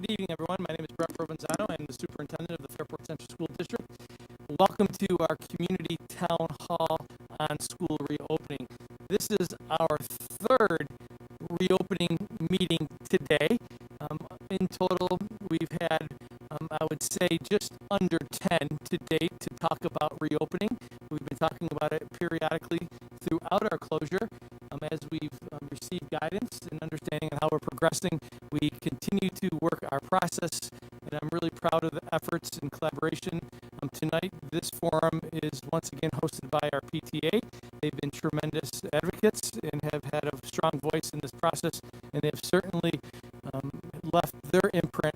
Good evening, everyone. My name is Brett Provenzano. I'm the superintendent of the Fairport Central School District. Welcome to our community town hall on school reopening. This is our third reopening meeting today. In total, we've had, I would say, just under 10 to date to talk about reopening. We've been talking about it periodically throughout our closure. As we've received guidance and understanding of how we're progressing, we continue to work our process, and I'm really proud of the efforts and collaboration. Tonight, this forum is once again hosted by our PTA. They've been tremendous advocates and have had a strong voice in this process, and they've certainly left their imprint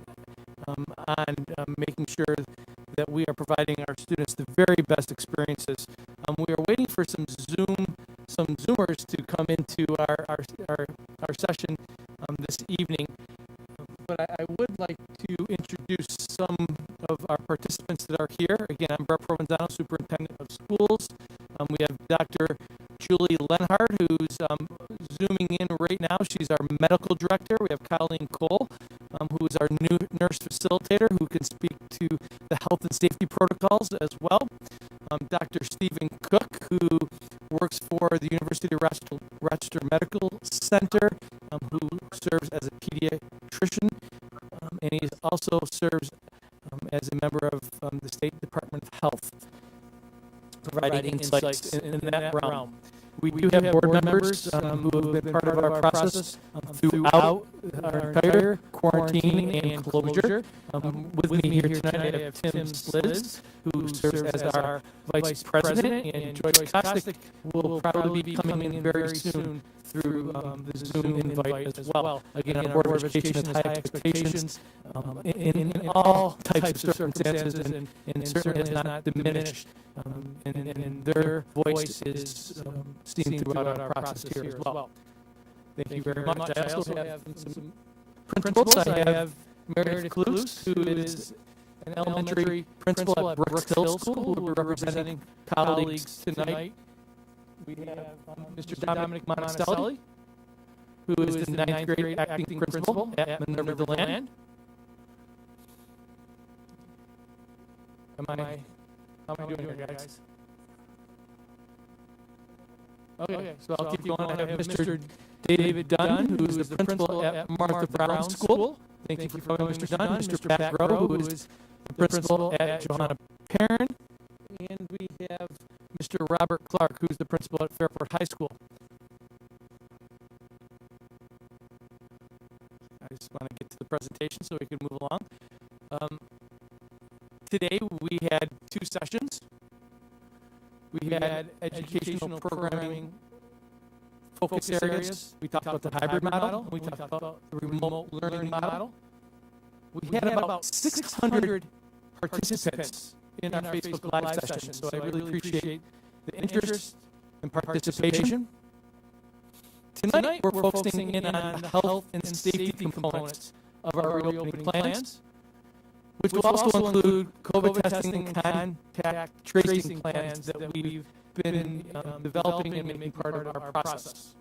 on making sure that we are providing our students the very best experiences. We are waiting for some Zoomers to come into our session this evening. But I would like to introduce some of our participants that are here. Again, I'm Brett Provenzano, Superintendent of Schools. We have Dr. Julie Lenhard, who's zooming in right now. She's our medical director. We have Colleen Cole, who is our new nurse facilitator, who can speak to the health and safety protocols as well. Dr. Stephen Cook, who works for the University of Rochester Medical Center, who serves as a pediatrician, and he also serves as a member of the State Department of Health, providing insights in that realm. We do have board members who have been part of our process throughout our entire quarantine and closure. With me here tonight, I have Tim Sliz, who serves as our vice president, and Joyce Kostick will probably be coming in very soon through the Zoom invite as well. Again, our Board of Education has high expectations in all types of circumstances, and certainly has not diminished. And their voice is seen throughout our process here as well. Thank you very much. I also have some principals. I have Meredith Cluse, who is an elementary principal at Brooks Hill School, who will be representing colleagues tonight. We have Mr. Dominic Monticelli, who is the 9th grade acting principal at Minerva DeLand. How am I doing here, guys? Okay, so I'll keep going. I have Mr. David Dunn, who is the principal at Martha Brown School. Thank you for coming, Mr. Dunn. Mr. Pat Rowe, who is the principal at Johanna Perrin. And we have Mr. Robert Clark, who's the principal at Fairport High School. I just want to get to the presentation so we can move along. Today we had 2 sessions. We had educational programming focus areas. We talked about the hybrid model. We talked about the remote learning model. We had about 600 participants in our Facebook Live session, so I really appreciate the interest and participation. Tonight, we're focusing in on the health and safety components of our reopening plans, which will also include COVID testing and contact tracing plans that we've been developing and making part of our process.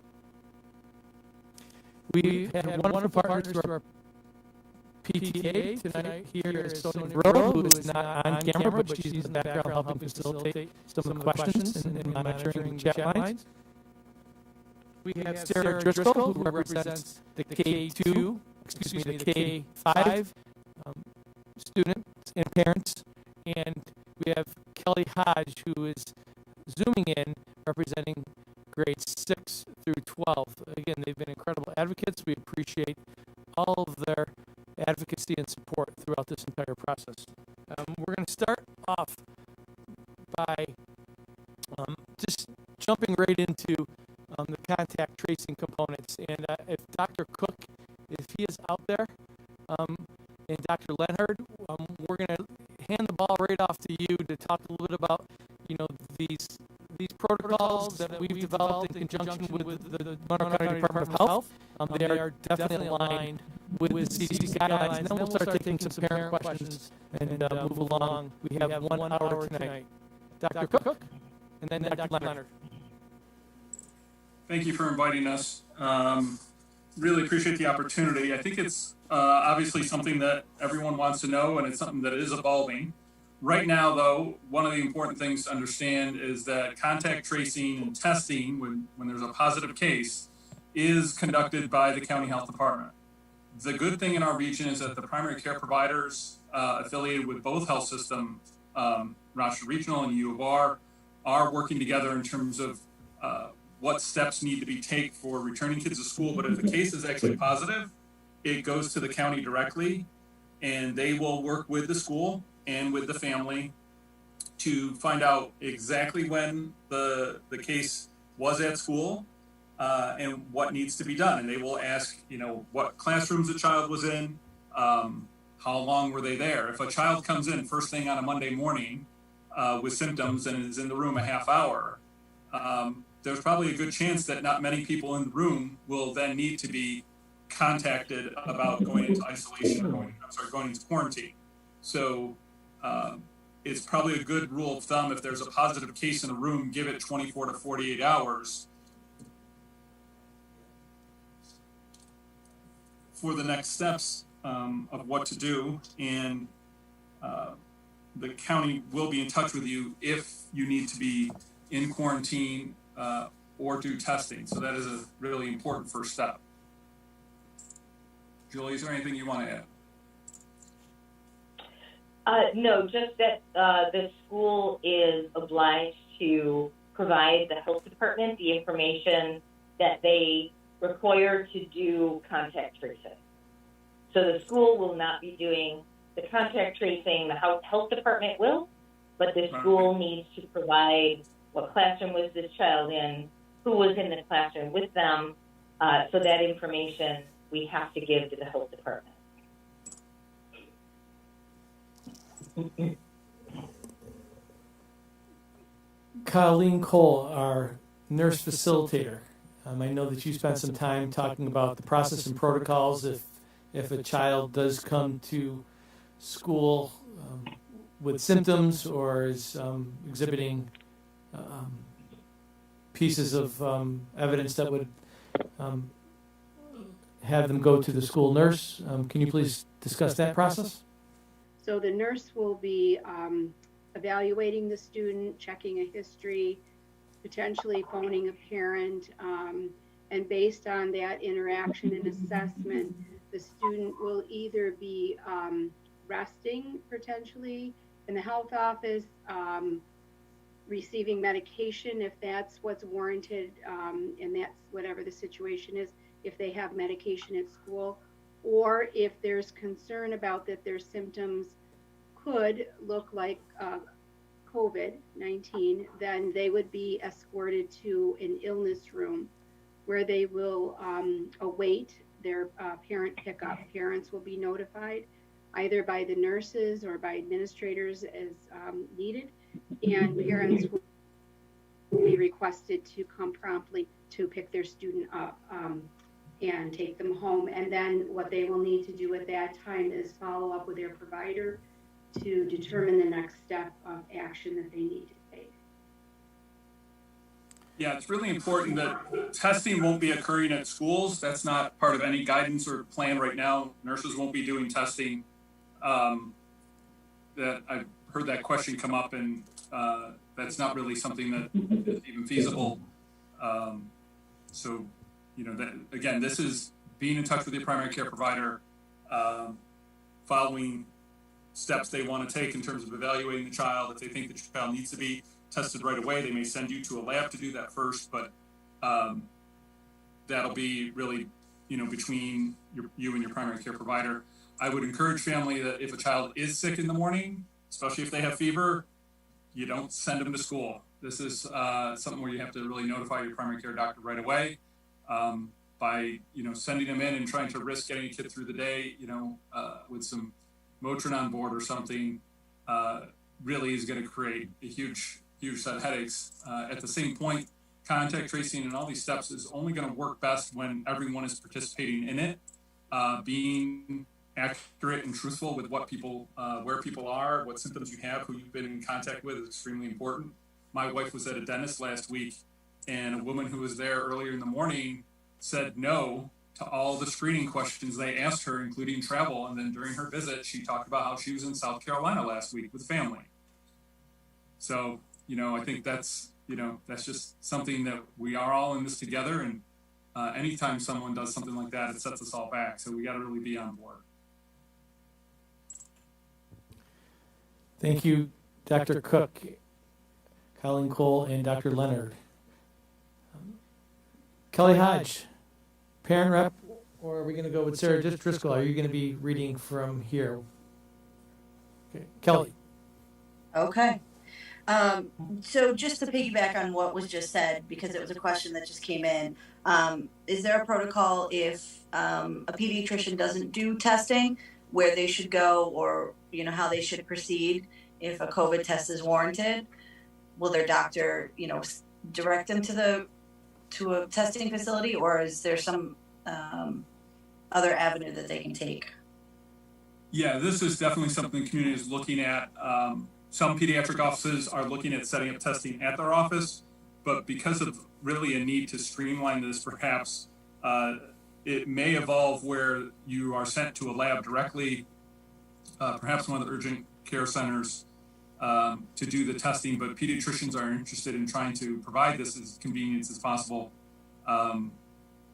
We had wonderful partners through our PTA tonight. Here is Sonia Rowe, who is not on camera, but she's in the background helping facilitate some of the questions and monitoring the chat lines. We have Sarah Driscoll, who represents the K5 students and parents, and we have Kelly Hodge, who is zooming in, representing grades 6 through 12. Again, they've been incredible advocates. We appreciate all of their advocacy and support throughout this entire process. We're going to start off by just jumping right into the contact tracing components. And if Dr. Cook, if he is out there, and Dr. Lenhard, we're going to hand the ball right off to you to talk a little bit about, these protocols that we've developed in conjunction with the Monroe County Department of Health. They are definitely aligned with CDC guidelines. And then we'll start taking some parent questions and move along. We have 1 hour tonight. Dr. Cook, and then Dr. Lenhard. Thank you for inviting us. really appreciate the opportunity. I think it's obviously something that everyone wants to know, and it's something that is evolving. Right now, though, one of the important things to understand is that contact tracing and testing, when there's a positive case, is conducted by the county health department. The good thing in our region is that the primary care providers affiliated with both health systems, Rochester Regional and U of R, are working together in terms of what steps need to be taken for returning kids to school. But if the case is actually positive, it goes to the county directly, and they will work with the school and with the family to find out exactly when the case was at school and what needs to be done. And they will ask, what classrooms the child was in, how long were they there. If a child comes in first thing on a Monday morning with symptoms and is in the room a half hour, there's probably a good chance that not many people in the room will then need to be contacted about going into isolation or going into quarantine. So it's probably a good rule of thumb, if there's a positive case in a room, give it 24 to 48 hours for the next steps of what to do. And the county will be in touch with you if you need to be in quarantine or do testing. So that is a really important first step. Julie, is there anything you want to add? No, just that the school is obliged to provide the health department the information that they require to do contact tracing. So the school will not be doing the contact tracing, the health department will, but the school needs to provide what classroom was this child in, who was in the classroom with them, so that information we have to give to the health department. Colleen Cole, our nurse facilitator. I know that you spent some time talking about the process and protocols if a child does come to school with symptoms or is exhibiting pieces of evidence that would have them go to the school nurse. Can you please discuss that process? So the nurse will be evaluating the student, checking a history, potentially phoning a parent, and based on that interaction and assessment, the student will either be resting potentially in the health office, receiving medication if that's what's warranted, and that's whatever the situation is, if they have medication at school, or if there's concern about that their symptoms could look like COVID-19, then they would be escorted to an illness room where they will await their parent pickup. Parents will be notified either by the nurses or by administrators as needed, and parents will be requested to come promptly to pick their student up and take them home. And then what they will need to do at that time is follow up with their provider to determine the next step of action that they need to take. Yeah, it's really important that testing won't be occurring at schools. That's not part of any guidance or plan right now. Nurses won't be doing testing. That I've heard that question come up, and that's not really something that is even feasible. So, again, this is being in touch with your primary care provider, following steps they want to take in terms of evaluating the child. If they think the child needs to be tested right away, they may send you to a lab to do that first, but that'll be really, between you and your primary care provider. I would encourage family that if a child is sick in the morning, especially if they have fever, you don't send them to school. This is something where you have to really notify your primary care doctor right away. By sending them in and trying to risk getting a kid through the day, with some Motrin on board or something, really is going to create a huge set of headaches. At the same point, contact tracing and all these steps is only going to work best when everyone is participating in it, being accurate and truthful with what people, where people are, what symptoms you have, who you've been in contact with is extremely important. My wife was at a dentist last week, and a woman who was there earlier in the morning said no to all the screening questions they asked her, including travel. And then during her visit, she talked about how she was in South Carolina last week with family. So, I think that's just something that we are all in this together. And anytime someone does something like that, it sets us all back. So we got to really be on board. Thank you, Dr. Cook, Colleen Cole, and Dr. Leonard. Kelly Hodge, parent rep, or are we going to go with Sarah Driscoll? Are you going to be reading from here? Okay. Kelly. Okay. So just to piggyback on what was just said, because it was a question that just came in, is there a protocol if a pediatrician doesn't do testing, where they should go, or how they should proceed if a COVID test is warranted? Will their doctor direct them to a testing facility, or is there some other avenue that they can take? Yeah, this is definitely something the community is looking at. Some pediatric offices are looking at setting up testing at their office, but because of really a need to streamline this, perhaps it may evolve where you are sent to a lab directly, perhaps one of the urgent care centers, to do the testing, but pediatricians are interested in trying to provide this as convenient as possible.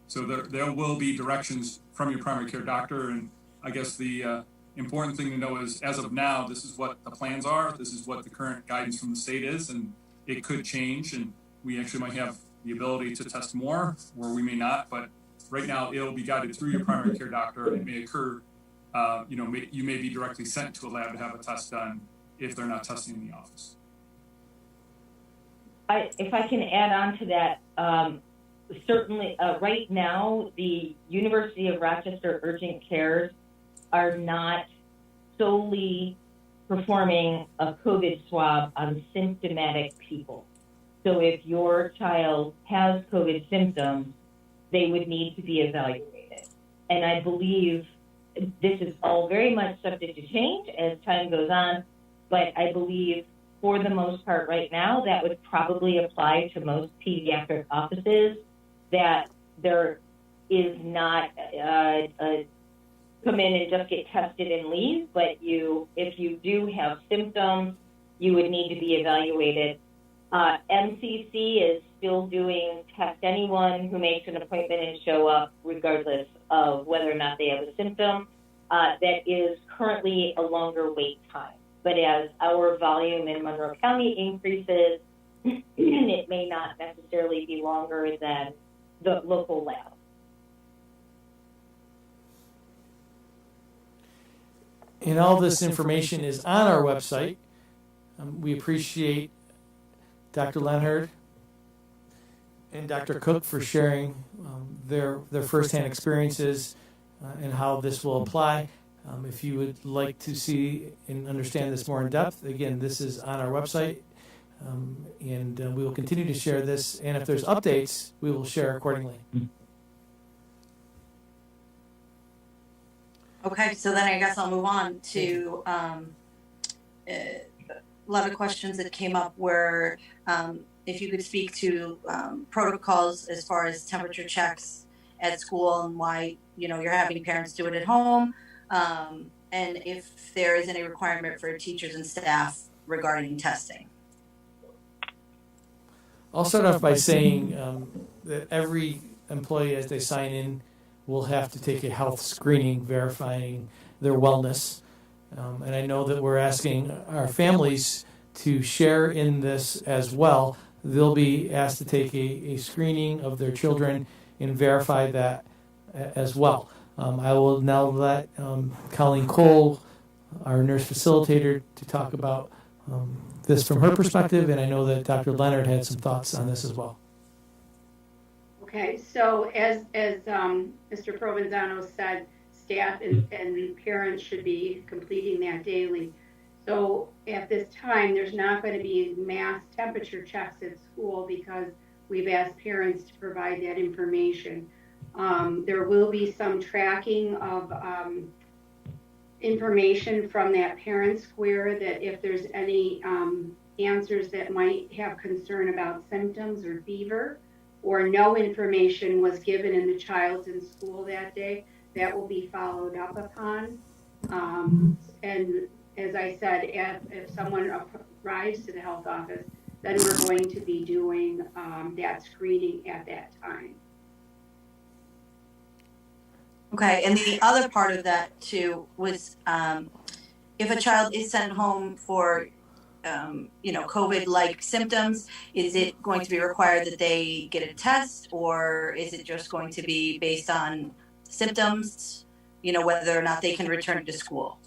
So there will be directions from your primary care doctor, and I guess the important thing to know is, as of now, this is what the plans are, this is what the current guidance from the state is, and it could change, and we actually might have the ability to test more, or we may not, but right now it'll be guided through your primary care doctor. It may occur, you may be directly sent to a lab to have a test done if they're not testing in the office. If I can add on to that, certainly right now, the University of Rochester urgent cares are not solely performing a COVID swab on symptomatic people. So if your child has COVID symptoms, they would need to be evaluated. And I believe this is all very much subject to change as time goes on, but I believe for the most part right now, that would probably apply to most pediatric offices, that there is not a come in and just get tested and leave, but if you do have symptoms, you would need to be evaluated. MCC is still doing test anyone who makes an appointment and show up, regardless of whether or not they have a symptom. That is currently a longer wait time. But as our volume in Monroe County increases, it may not necessarily be longer than the local lab. And all this information is on our website. We appreciate Dr. Leonard and Dr. Cook for sharing their firsthand experiences and how this will apply. If you would like to see and understand this more in depth, again, this is on our website, and we will continue to share this. And if there's updates, we will share accordingly. Okay, so then I guess I'll move on to a lot of questions that came up were if you could speak to protocols as far as temperature checks at school and why you're having parents do it at home, and if there is any requirement for teachers and staff regarding testing. I'll start off by saying that every employee, as they sign in, will have to take a health screening verifying their wellness. And I know that we're asking our families to share in this as well. They'll be asked to take a screening of their children and verify that as well. I will now let Colleen Cole, our nurse facilitator, to talk about this from her perspective, and I know that Dr. Leonard had some thoughts on this as well. Okay, so as Mr. Provenzano said, staff and parents should be completing that daily. So at this time, there's not going to be mass temperature checks at school because we've asked parents to provide that information. There will be some tracking of information from that parent square that if there's any answers that might have concern about symptoms or fever, or no information was given and the child's in school that day, that will be followed up upon. And as I said, if someone arrives to the health office, then we're going to be doing that screening at that time. Okay, and the other part of that too was if a child is sent home for COVID-like symptoms, is it going to be required that they get a test, or is it just going to be based on symptoms, whether or not they can return to school?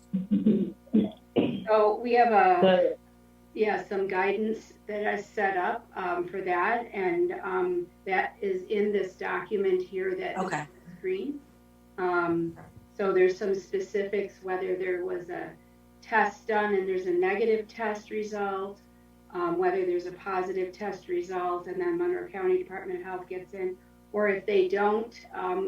So we have some guidance that is set up for that, and that is in this document here that is on the screen. So there's some specifics, whether there was a test done and there's a negative test result, whether there's a positive test result, and then Monroe County Department of Health gets in, or if they don't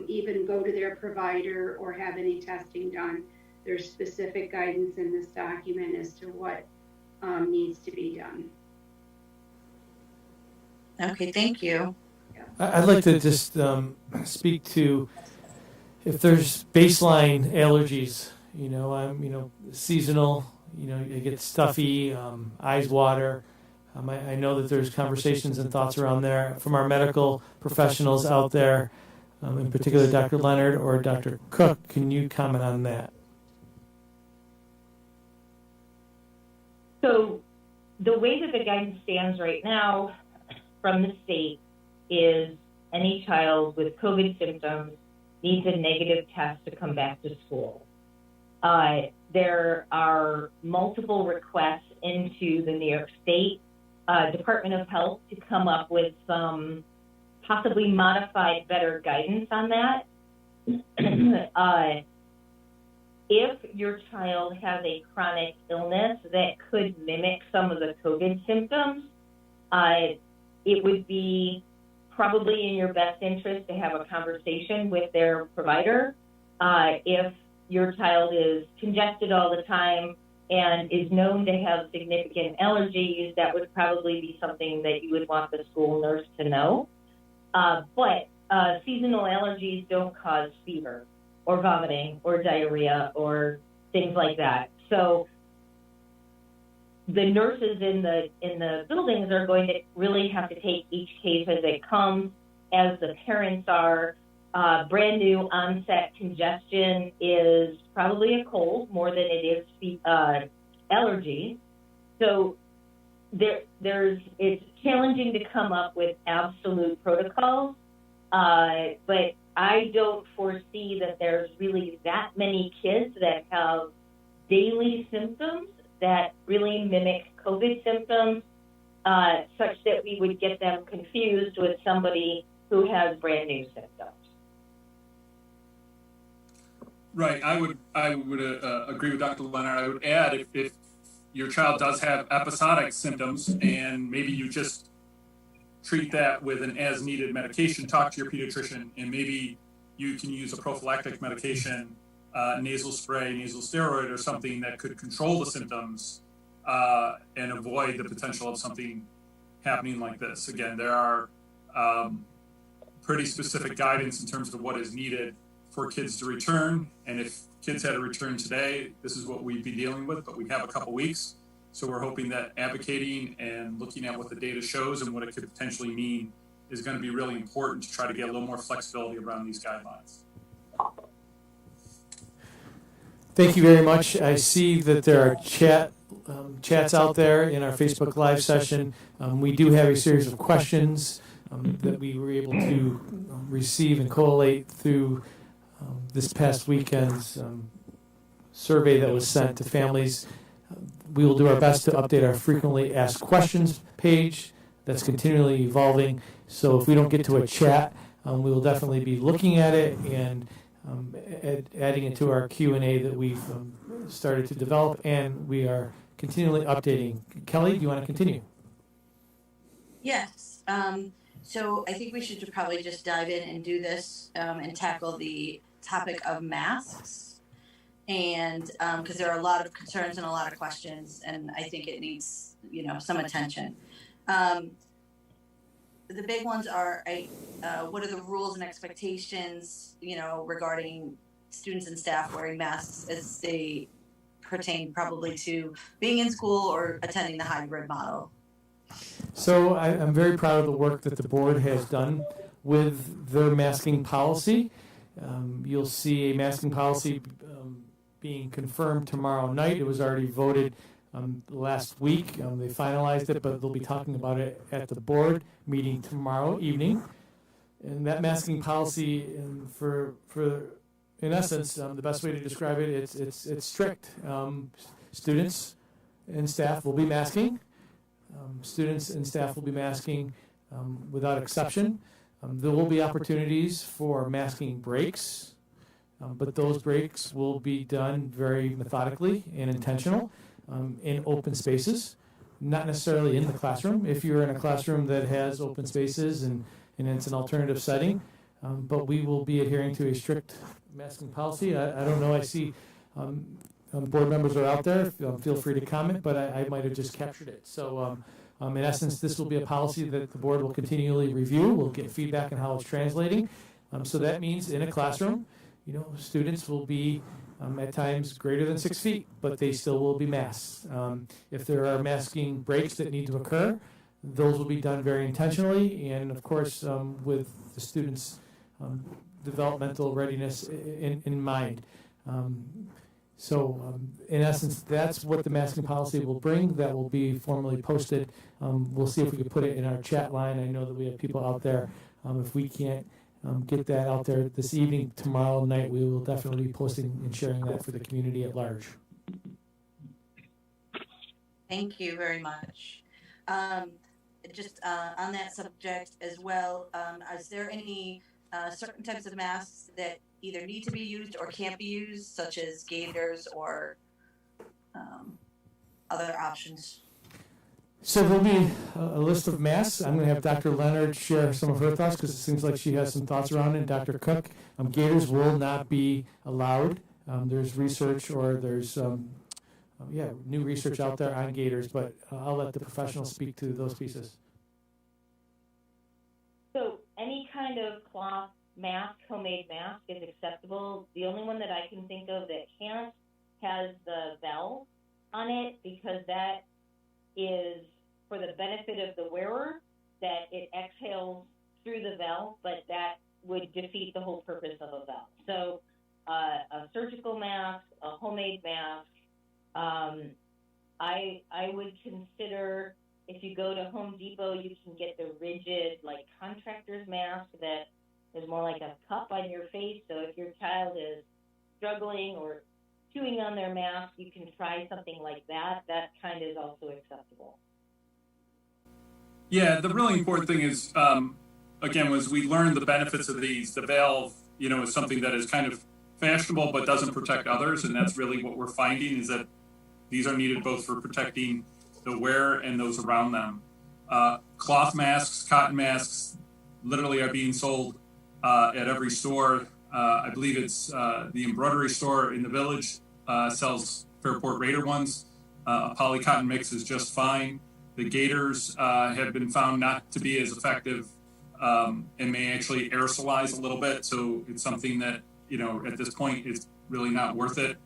even go to their provider or have any testing done, there's specific guidance in this document as to what needs to be done. Okay, thank you. I'd like to just speak to if there's baseline allergies, seasonal, you get stuffy, eyes water. I know that there's conversations and thoughts around there from our medical professionals out there, in particular Dr. Leonard or Dr. Cook. Can you comment on that? So the way that the guidance stands right now from the state is any child with COVID symptoms needs a negative test to come back to school. There are multiple requests into the New York State Department of Health to come up with some possibly modified, better guidance on that. If your child has a chronic illness that could mimic some of the COVID symptoms, it would be probably in your best interest to have a conversation with their provider. If your child is congested all the time and is known to have significant allergies, that would probably be something that you would want the school nurse to know. But seasonal allergies don't cause fever or vomiting or diarrhea or things like that. So the nurses in the buildings are going to really have to take each case as it comes, as the parents are. Brand new onset congestion is probably a cold more than it is allergies. So it's challenging to come up with absolute protocols, but I don't foresee that there's really that many kids that have daily symptoms that really mimic COVID symptoms, such that we would get them confused with somebody who has brand new symptoms. Right. I would agree with Dr. Leonard. I would add if your child does have episodic symptoms and maybe you just treat that with an as-needed medication, talk to your pediatrician, and maybe you can use a prophylactic medication, nasal spray, nasal steroid, or something that could control the symptoms and avoid the potential of something happening like this. Again, there are pretty specific guidance in terms of what is needed for kids to return. And if kids had to return today, this is what we'd be dealing with, but we have a couple weeks. So we're hoping that advocating and looking at what the data shows and what it could potentially mean is going to be really important to try to get a little more flexibility around these guidelines. Thank you very much. I see that there are chats out there in our Facebook Live session. We do have a series of questions that we were able to receive and collate through this past weekend's survey that was sent to families. We will do our best to update our frequently asked questions page that's continually evolving. So if we don't get to a chat, we will definitely be looking at it and adding it to our Q&A that we've started to develop, and we are continually updating. Kelly, do you want to continue? Yes. So I think we should probably just dive in and do this and tackle the topic of masks, and because there are a lot of concerns and a lot of questions, and I think it needs some attention. the big ones are, what are the rules and expectations, regarding students and staff wearing masks as they pertain probably to being in school or attending the hybrid model? So I'm very proud of the work that the board has done with their masking policy. You'll see a masking policy being confirmed tomorrow night. It was already voted last week. They finalized it, but they'll be talking about it at the board meeting tomorrow evening. And that masking policy, in essence, the best way to describe it, it's strict. Students and staff will be masking. Students and staff will be masking without exception. There will be opportunities for masking breaks, but those breaks will be done very methodically and intentional in open spaces, not necessarily in the classroom. If you're in a classroom that has open spaces and it's an alternative setting, but we will be adhering to a strict masking policy. I don't know, I see board members are out there. Feel free to comment, but I might have just captured it. So in essence, this will be a policy that the board will continually review. We'll get feedback on how it's translating. So that means in a classroom, students will be at times greater than 6 feet, but they still will be masked. If there are masking breaks that need to occur, those will be done very intentionally and, of course, with the students' developmental readiness in mind. So, in essence, that's what the masking policy will bring. That will be formally posted. We'll see if we can put it in our chat line. I know that we have people out there. If we can't get that out there this evening, tomorrow night, we will definitely be posting and sharing that for the community at large. Thank you very much. Just on that subject as well, is there any certain types of masks that either need to be used or can't be used, such as gaiters or other options? So there'll be a list of masks. I'm going to have Dr. Leonard share some of her thoughts because it seems like she has some thoughts around it. Dr. Cook, gaiters will not be allowed. There's research or there's new research out there on gaiters, but I'll let the professionals speak to those pieces. So any kind of cloth mask, homemade mask is acceptable. The only one that I can think of that can't has the valve on it because that is for the benefit of the wearer, that it exhales through the valve, but that would defeat the whole purpose of a valve. So a surgical mask, a homemade mask, I would consider, if you go to Home Depot, you can get the rigid, like, contractor's mask that is more like a cup on your face. So if your child is struggling or chewing on their mask, you can try something like that. That kind is also acceptable. Yeah, the really important thing is, again, was we learned the benefits of these. The valve, is something that is kind of fashionable but doesn't protect others, and that's really what we're finding is that these are needed both for protecting the wearer and those around them. Cloth masks, cotton masks, literally are being sold at every store. I believe it's the embroidery store in the village sells Fairport Raider ones. A poly cotton mix is just fine. The gaiters have been found not to be as effective and may actually aerosolize a little bit. So it's something that, at this point is really not worth it.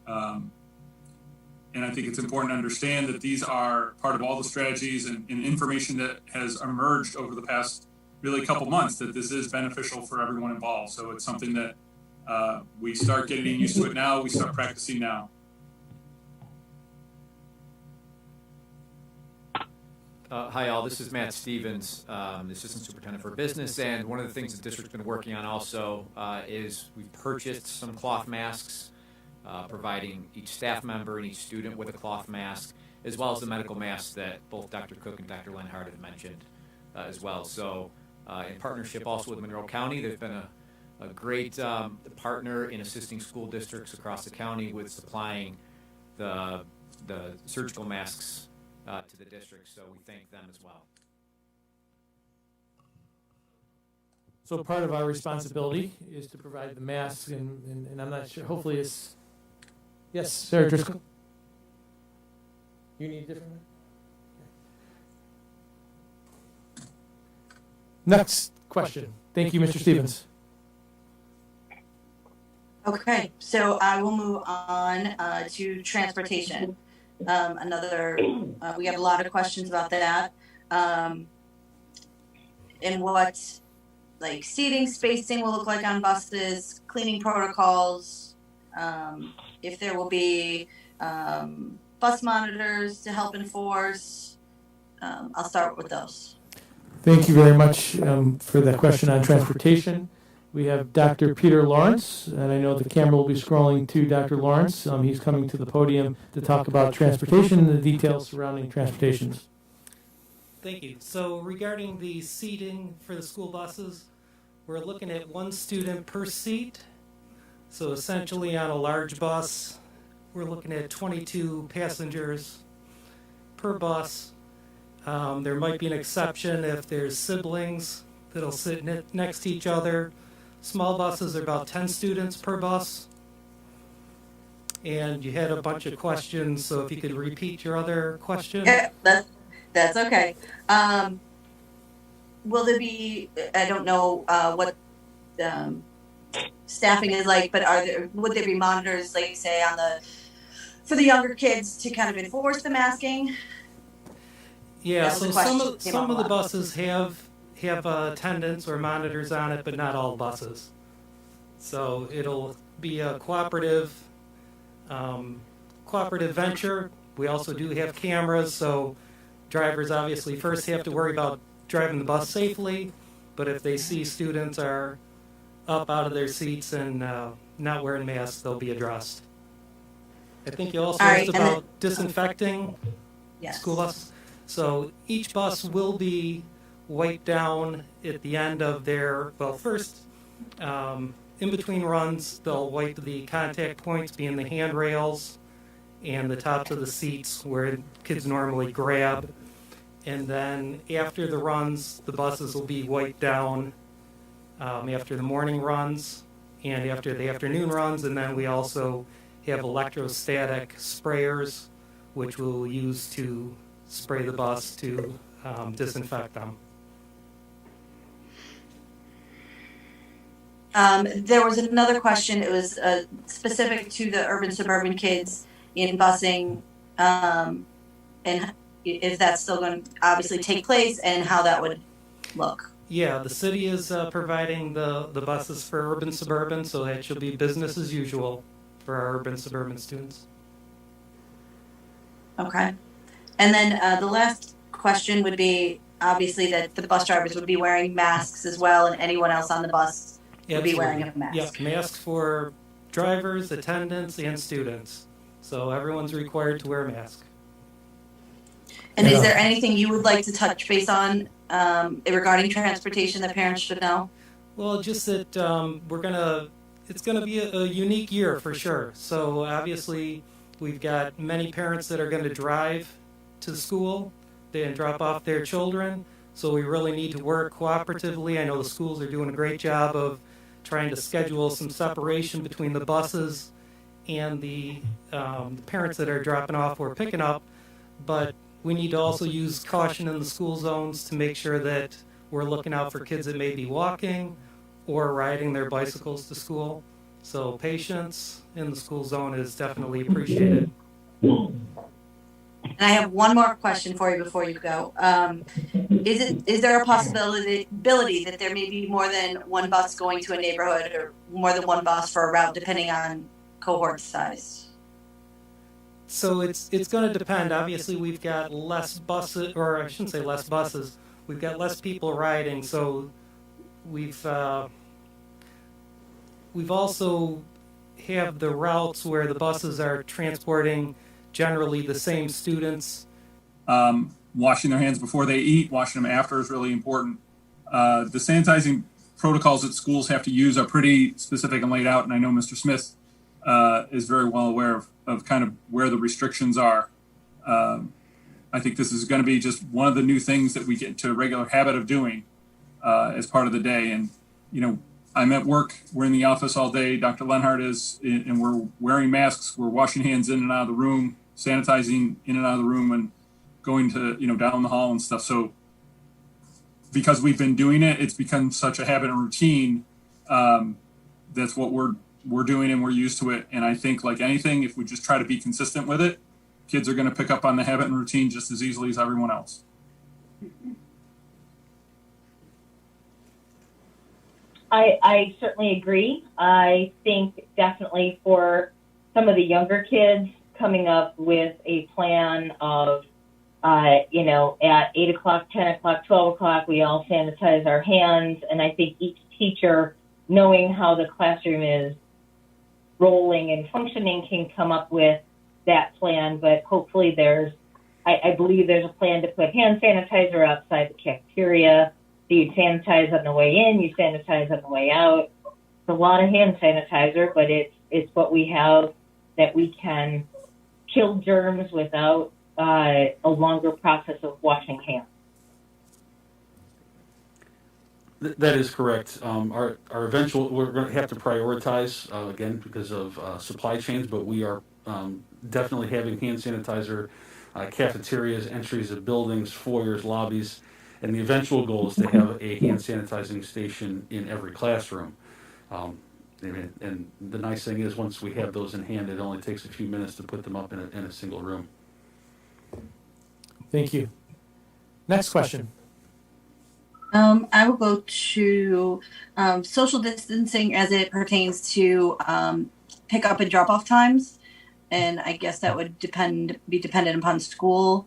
And I think it's important to understand that these are part of all the strategies and information that has emerged over the past really couple months that this is beneficial for everyone involved. So it's something that we start getting used to it now, we start practicing now. Hi all, this is Matt Stevens, the Assistant Superintendent for Business, and one of the things the district's been working on also is we've purchased some cloth masks, providing each staff member and each student with a cloth mask, as well as the medical masks that both Dr. Cook and Dr. Lenhart have mentioned as well. So in partnership also with Monroe County, there's been a great partner in assisting school districts across the county with supplying the surgical masks to the district, so we thank them as well. So part of our responsibility is to provide the masks, and I'm not sure, hopefully it's, yes, Sarah Driscoll? You need a different one? Next question. Thank you, Mr. Stevens. Okay, so I will move on to transportation. We have a lot of questions about that. And what like seating, spacing will look like on buses, cleaning protocols, if there will be bus monitors to help enforce. I'll start with those. Thank you very much for that question on transportation. We have Dr. Peter Lawrence, and I know the camera will be scrolling to Dr. Lawrence. He's coming to the podium to talk about transportation and the details surrounding transportation. Thank you. So regarding the seating for the school buses, we're looking at 1 student per seat. So essentially on a large bus, we're looking at 22 passengers per bus. There might be an exception if there's siblings that'll sit next to each other. Small buses are about 10 students per bus. And you had a bunch of questions, so if you could repeat your other question. Yeah, that's okay. Will there be, I don't know what staffing is like, but would there be monitors, like say for the younger kids to kind of enforce the masking? Yeah, so some of the buses have attendants or monitors on it, but not all buses. So it'll be a cooperative venture. We also do have cameras, so drivers obviously first have to worry about driving the bus safely, but if they see students are up out of their seats and not wearing masks, they'll be addressed. I think you also asked about disinfecting school buses. So each bus will be wiped down at the end of first, in between runs, they'll wipe the contact points, being the handrails and the tops of the seats where kids normally grab. And then after the runs, the buses will be wiped down after the morning runs and after the afternoon runs. And then we also have electrostatic sprayers, which we'll use to spray the bus to disinfect them. There was another question. It was specific to the urban suburban kids in busing, and if that's still going to obviously take place and how that would look. Yeah, the city is providing the buses for urban suburban, so that should be business as usual for our urban suburban students. Okay. And then the last question would be obviously that the bus drivers would be wearing masks as well, and anyone else on the bus would be wearing a mask. Yep, masks for drivers, attendants, and students. So everyone's required to wear a mask. And is there anything you would like to touch base on regarding transportation that parents should know? Well, just that it's gonna be a unique year for sure. So obviously, we've got many parents that are going to drive to school and drop off their children. So we really need to work cooperatively. I know the schools are doing a great job of trying to schedule some separation between the buses and the parents that are dropping off or picking up. But we need to also use caution in the school zones to make sure that we're looking out for kids that may be walking or riding their bicycles to school. So patience in the school zone is definitely appreciated. And I have one more question for you before you go. Is there a possibility that there may be more than one bus going to a neighborhood or more than one bus for a route depending on cohort size? So it's going to depend. Obviously, we've got less buses, or I shouldn't say less buses. We've got less people riding, so we've also have the routes where the buses are transporting generally the same students. Washing their hands before they eat, washing them after is really important. The sanitizing protocols that schools have to use are pretty specific and laid out, and I know Mr. Smith is very well aware of kind of where the restrictions are. I think this is going to be just one of the new things that we get into a regular habit of doing as part of the day. And, you know, I'm at work, we're in the office all day, Dr. Lenhart is, and we're wearing masks, we're washing hands in and out of the room, sanitizing in and out of the room, and going to, you know, down the hall and stuff. So because we've been doing it, it's become such a habit and routine. That's what we're doing, and we're used to it. And I think, like anything, if we just try to be consistent with it, kids are going to pick up on the habit and routine just as easily as everyone else. I certainly agree. I think definitely for some of the younger kids, coming up with a plan of, you know, at 8 o'clock, 10 o'clock, 12 o'clock, we all sanitize our hands. And I think each teacher, knowing how the classroom is rolling and functioning, can come up with that plan. But hopefully I believe there's a plan to put hand sanitizer outside the cafeteria. So you sanitize on the way in, you sanitize on the way out. It's a lot of hand sanitizer, but it's what we have that we can kill germs without a longer process of washing hands. That is correct. Our eventual, we're going to have to prioritize, again, because of supply chains, but we are definitely having hand sanitizer, cafeterias, entries of buildings, foyers, lobbies, and the eventual goal is to have a hand sanitizing station in every classroom. And the nice thing is, once we have those in hand, it only takes a few minutes to put them up in a single room. Thank you. Next question. I will go to social distancing as it pertains to pick up and drop off times, and I guess that would be dependent upon school.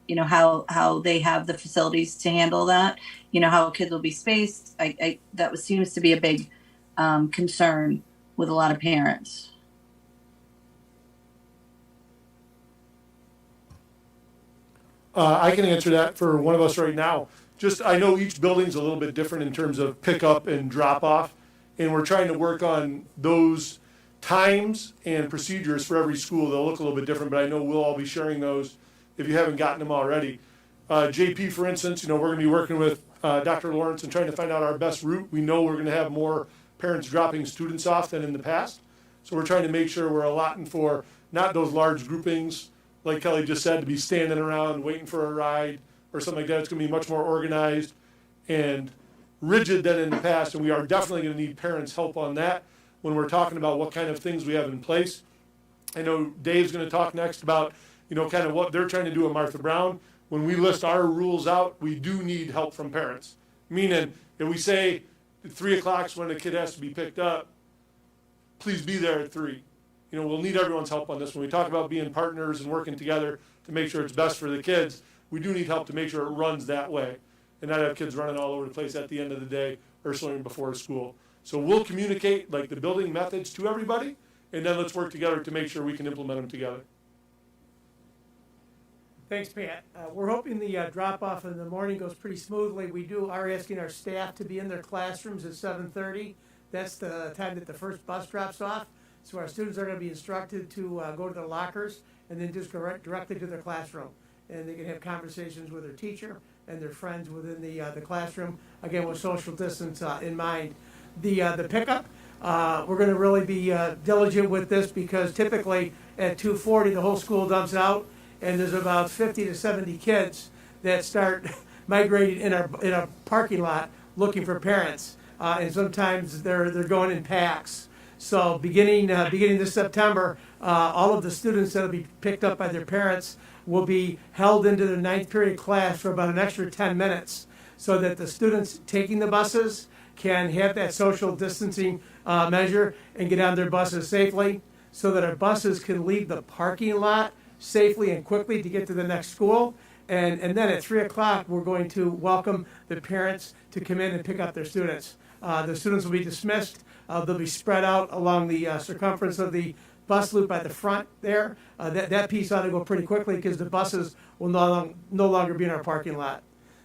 You know, how they have the facilities to handle that. You know, how kids will be spaced. That seems to be a big concern with a lot of parents. I can answer that for one of us right now. Just, I know each building's a little bit different in terms of pickup and drop off, and we're trying to work on those times and procedures for every school. They'll look a little bit different, but I know we'll all be sharing those if you haven't gotten them already. JP, for instance, you know, we're going to be working with Dr. Lawrence and trying to find out our best route. We know we're going to have more parents dropping students off than in the past, so we're trying to make sure we're allotting for not those large groupings, like Kelly just said, to be standing around waiting for a ride or something like that. It's going to be much more organized and rigid than in the past, and we are definitely going to need parents' help on that when we're talking about what kind of things we have in place. I know Dave's going to talk next about, you know, kind of what they're trying to do at Martha Brown. When we list our rules out, we do need help from parents. Meaning, if we say 3 o'clock is when the kid has to be picked up, please be there at 3. You know, we'll need everyone's help on this. When we talk about being partners and working together to make sure it's best for the kids, we do need help to make sure it runs that way and not have kids running all over the place at the end of the day or something before school. So we'll communicate like the building methods to everybody, and then let's work together to make sure we can implement them together. Thanks, Pat. We're hoping the drop-off in the morning goes pretty smoothly. We are asking our staff to be in their classrooms at 7:30. That's the time that the first bus drops off. So our students are going to be instructed to go to their lockers and then just go directly to their classroom. And they can have conversations with their teacher and their friends within the classroom, again, with social distance in mind. The pickup, we're going to really be diligent with this because typically at 2:40 the whole school dumps out, and there's about 50 to 70 kids that start migrating in our parking lot looking for parents, and sometimes they're going in packs. So beginning this September, all of the students that will be picked up by their parents will be held into the 9th period class for about an extra 10 minutes so that the students taking the buses can have that social distancing measure and get on their buses safely so that our buses can leave the parking lot safely and quickly to get to the next school. And then at 3 o'clock, we're going to welcome the parents to come in and pick up their students. The students will be dismissed. They'll be spread out along the circumference of the bus loop by the front there. That piece ought to go pretty quickly because the buses will no longer be in our parking lot.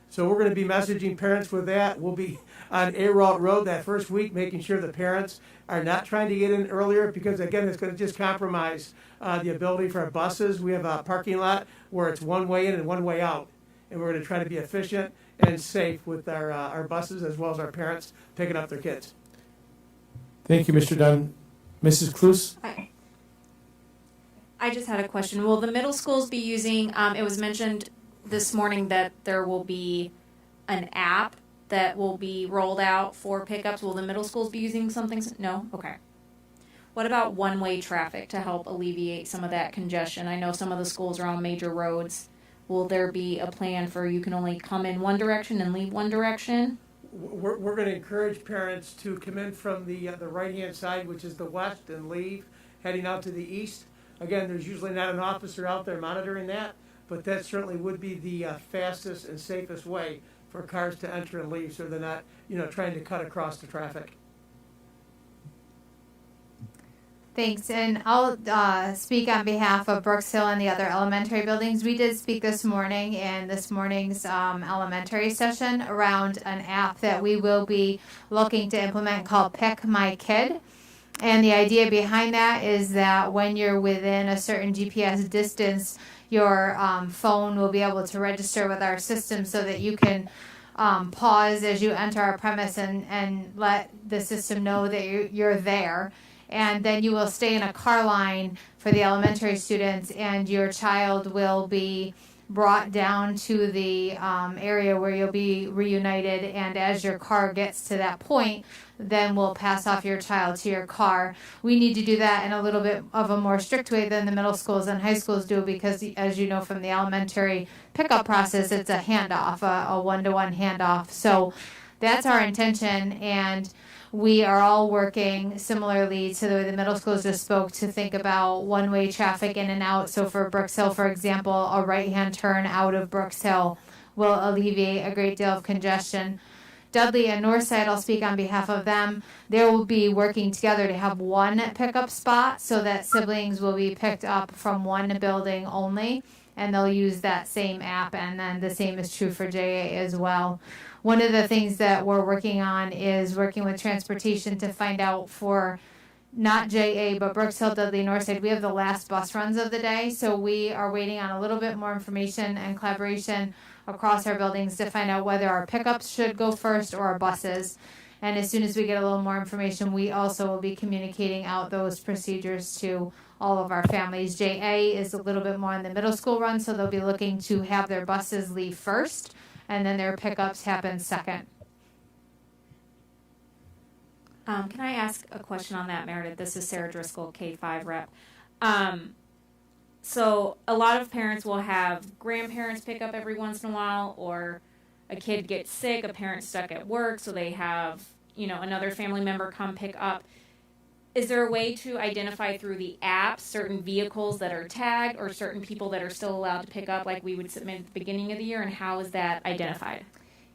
So we're going to be messaging parents with that. We'll be on A-Route Road that first week, making sure the parents are not trying to get in earlier because, again, it's going to just compromise the ability for our buses. We have a parking lot where it's one way in and one way out. And we're going to try to be efficient and safe with our buses as well as our parents picking up their kids. Thank you, Mr. Dunn. Mrs. Cluse? I just had a question. Will the middle schools be using, it was mentioned this morning that there will be an app that will be rolled out for pickups? Will the middle schools be using something? No? Okay. What about one-way traffic to help alleviate some of that congestion? I know some of the schools are on major roads. Will there be a plan for you can only come in one direction and leave one direction? We're going to encourage parents to come in from the right-hand side, which is the west, and leave, heading out to the east. Again, there's usually not an officer out there monitoring that, but that certainly would be the fastest and safest way for cars to enter and leave, so they're not, trying to cut across the traffic. Thanks, and I'll speak on behalf of Brooks Hill and the other elementary buildings. We did speak this morning in this morning's elementary session around an app that we will be looking to implement called Pick My Kid. And the idea behind that is that when you're within a certain GPS distance, your phone will be able to register with our system so that you can pause as you enter our premise and let the system know that you're there. And then you will stay in a car line for the elementary students, and your child will be brought down to the area where you'll be reunited. And as your car gets to that point, then we'll pass off your child to your car. We need to do that in a little bit of a more strict way than the middle schools and high schools do, because as you know from the elementary pickup process, it's a handoff, a one-to-one handoff. So that's our intention, and we are all working similarly to the way the middle schools just spoke to think about one-way traffic in and out. So for Brooks Hill, for example, a right-hand turn out of Brooks Hill will alleviate a great deal of congestion. Dudley and Northside, I'll speak on behalf of them. They will be working together to have one pickup spot so that siblings will be picked up from one building only, and they'll use that same app, and then the same is true for JA as well. One of the things that we're working on is working with transportation to find out for not JA, but Brooks Hill, Dudley, Northside. We have the last bus runs of the day, so we are waiting on a little bit more information and collaboration across our buildings to find out whether our pickups should go first or our buses. And as soon as we get a little more information, we also will be communicating out those procedures to all of our families. JA is a little bit more on the middle school run, so they'll be looking to have their buses leave first, and then their pickups happen second. Can I ask a question on that, Meredith? This is Sarah Driscoll, K-5 rep. So a lot of parents will have grandparents pick up every once in a while, or a kid gets sick, a parent's stuck at work, so they have, another family member come pick up. Is there a way to identify through the app certain vehicles that are tagged or certain people that are still allowed to pick up like we would submit at the beginning of the year, and how is that identified?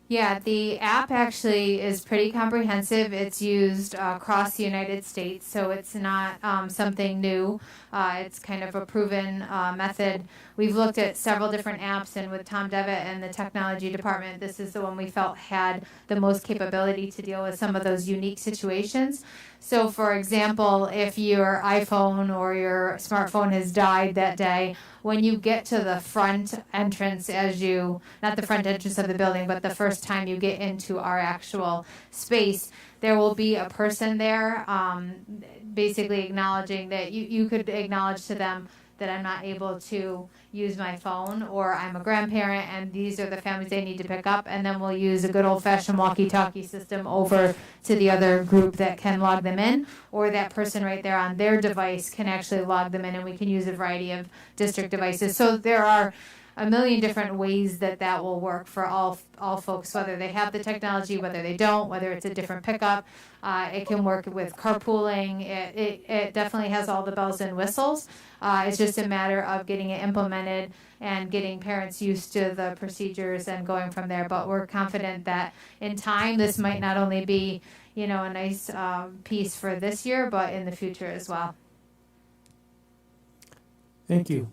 Yeah, the app actually is pretty comprehensive. It's used across the United States, so it's not something new. It's kind of a proven method. We've looked at several different apps, and with Tom Devitt and the technology department, this is the one we felt had the most capability to deal with some of those unique situations. So, for example, if your iPhone or your smartphone has died that day, when you get to the front entrance, not the front entrance of the building, but the first time you get into our actual space, there will be a person there basically acknowledging that you could acknowledge to them that I'm not able to use my phone, or I'm a grandparent and these are the families they need to pick up, and then we'll use a good old-fashioned walkie-talkie system over to the other group that can log them in, or that person right there on their device can actually log them in, and we can use a variety of district devices. So there are a million different ways that will work for all folks, whether they have the technology, whether they don't, whether it's a different pickup. It can work with carpooling. It definitely has all the bells and whistles. It's just a matter of getting it implemented and getting parents used to the procedures and going from there. But we're confident that in time, this might not only be, a nice piece for this year, but in the future as well. Thank you.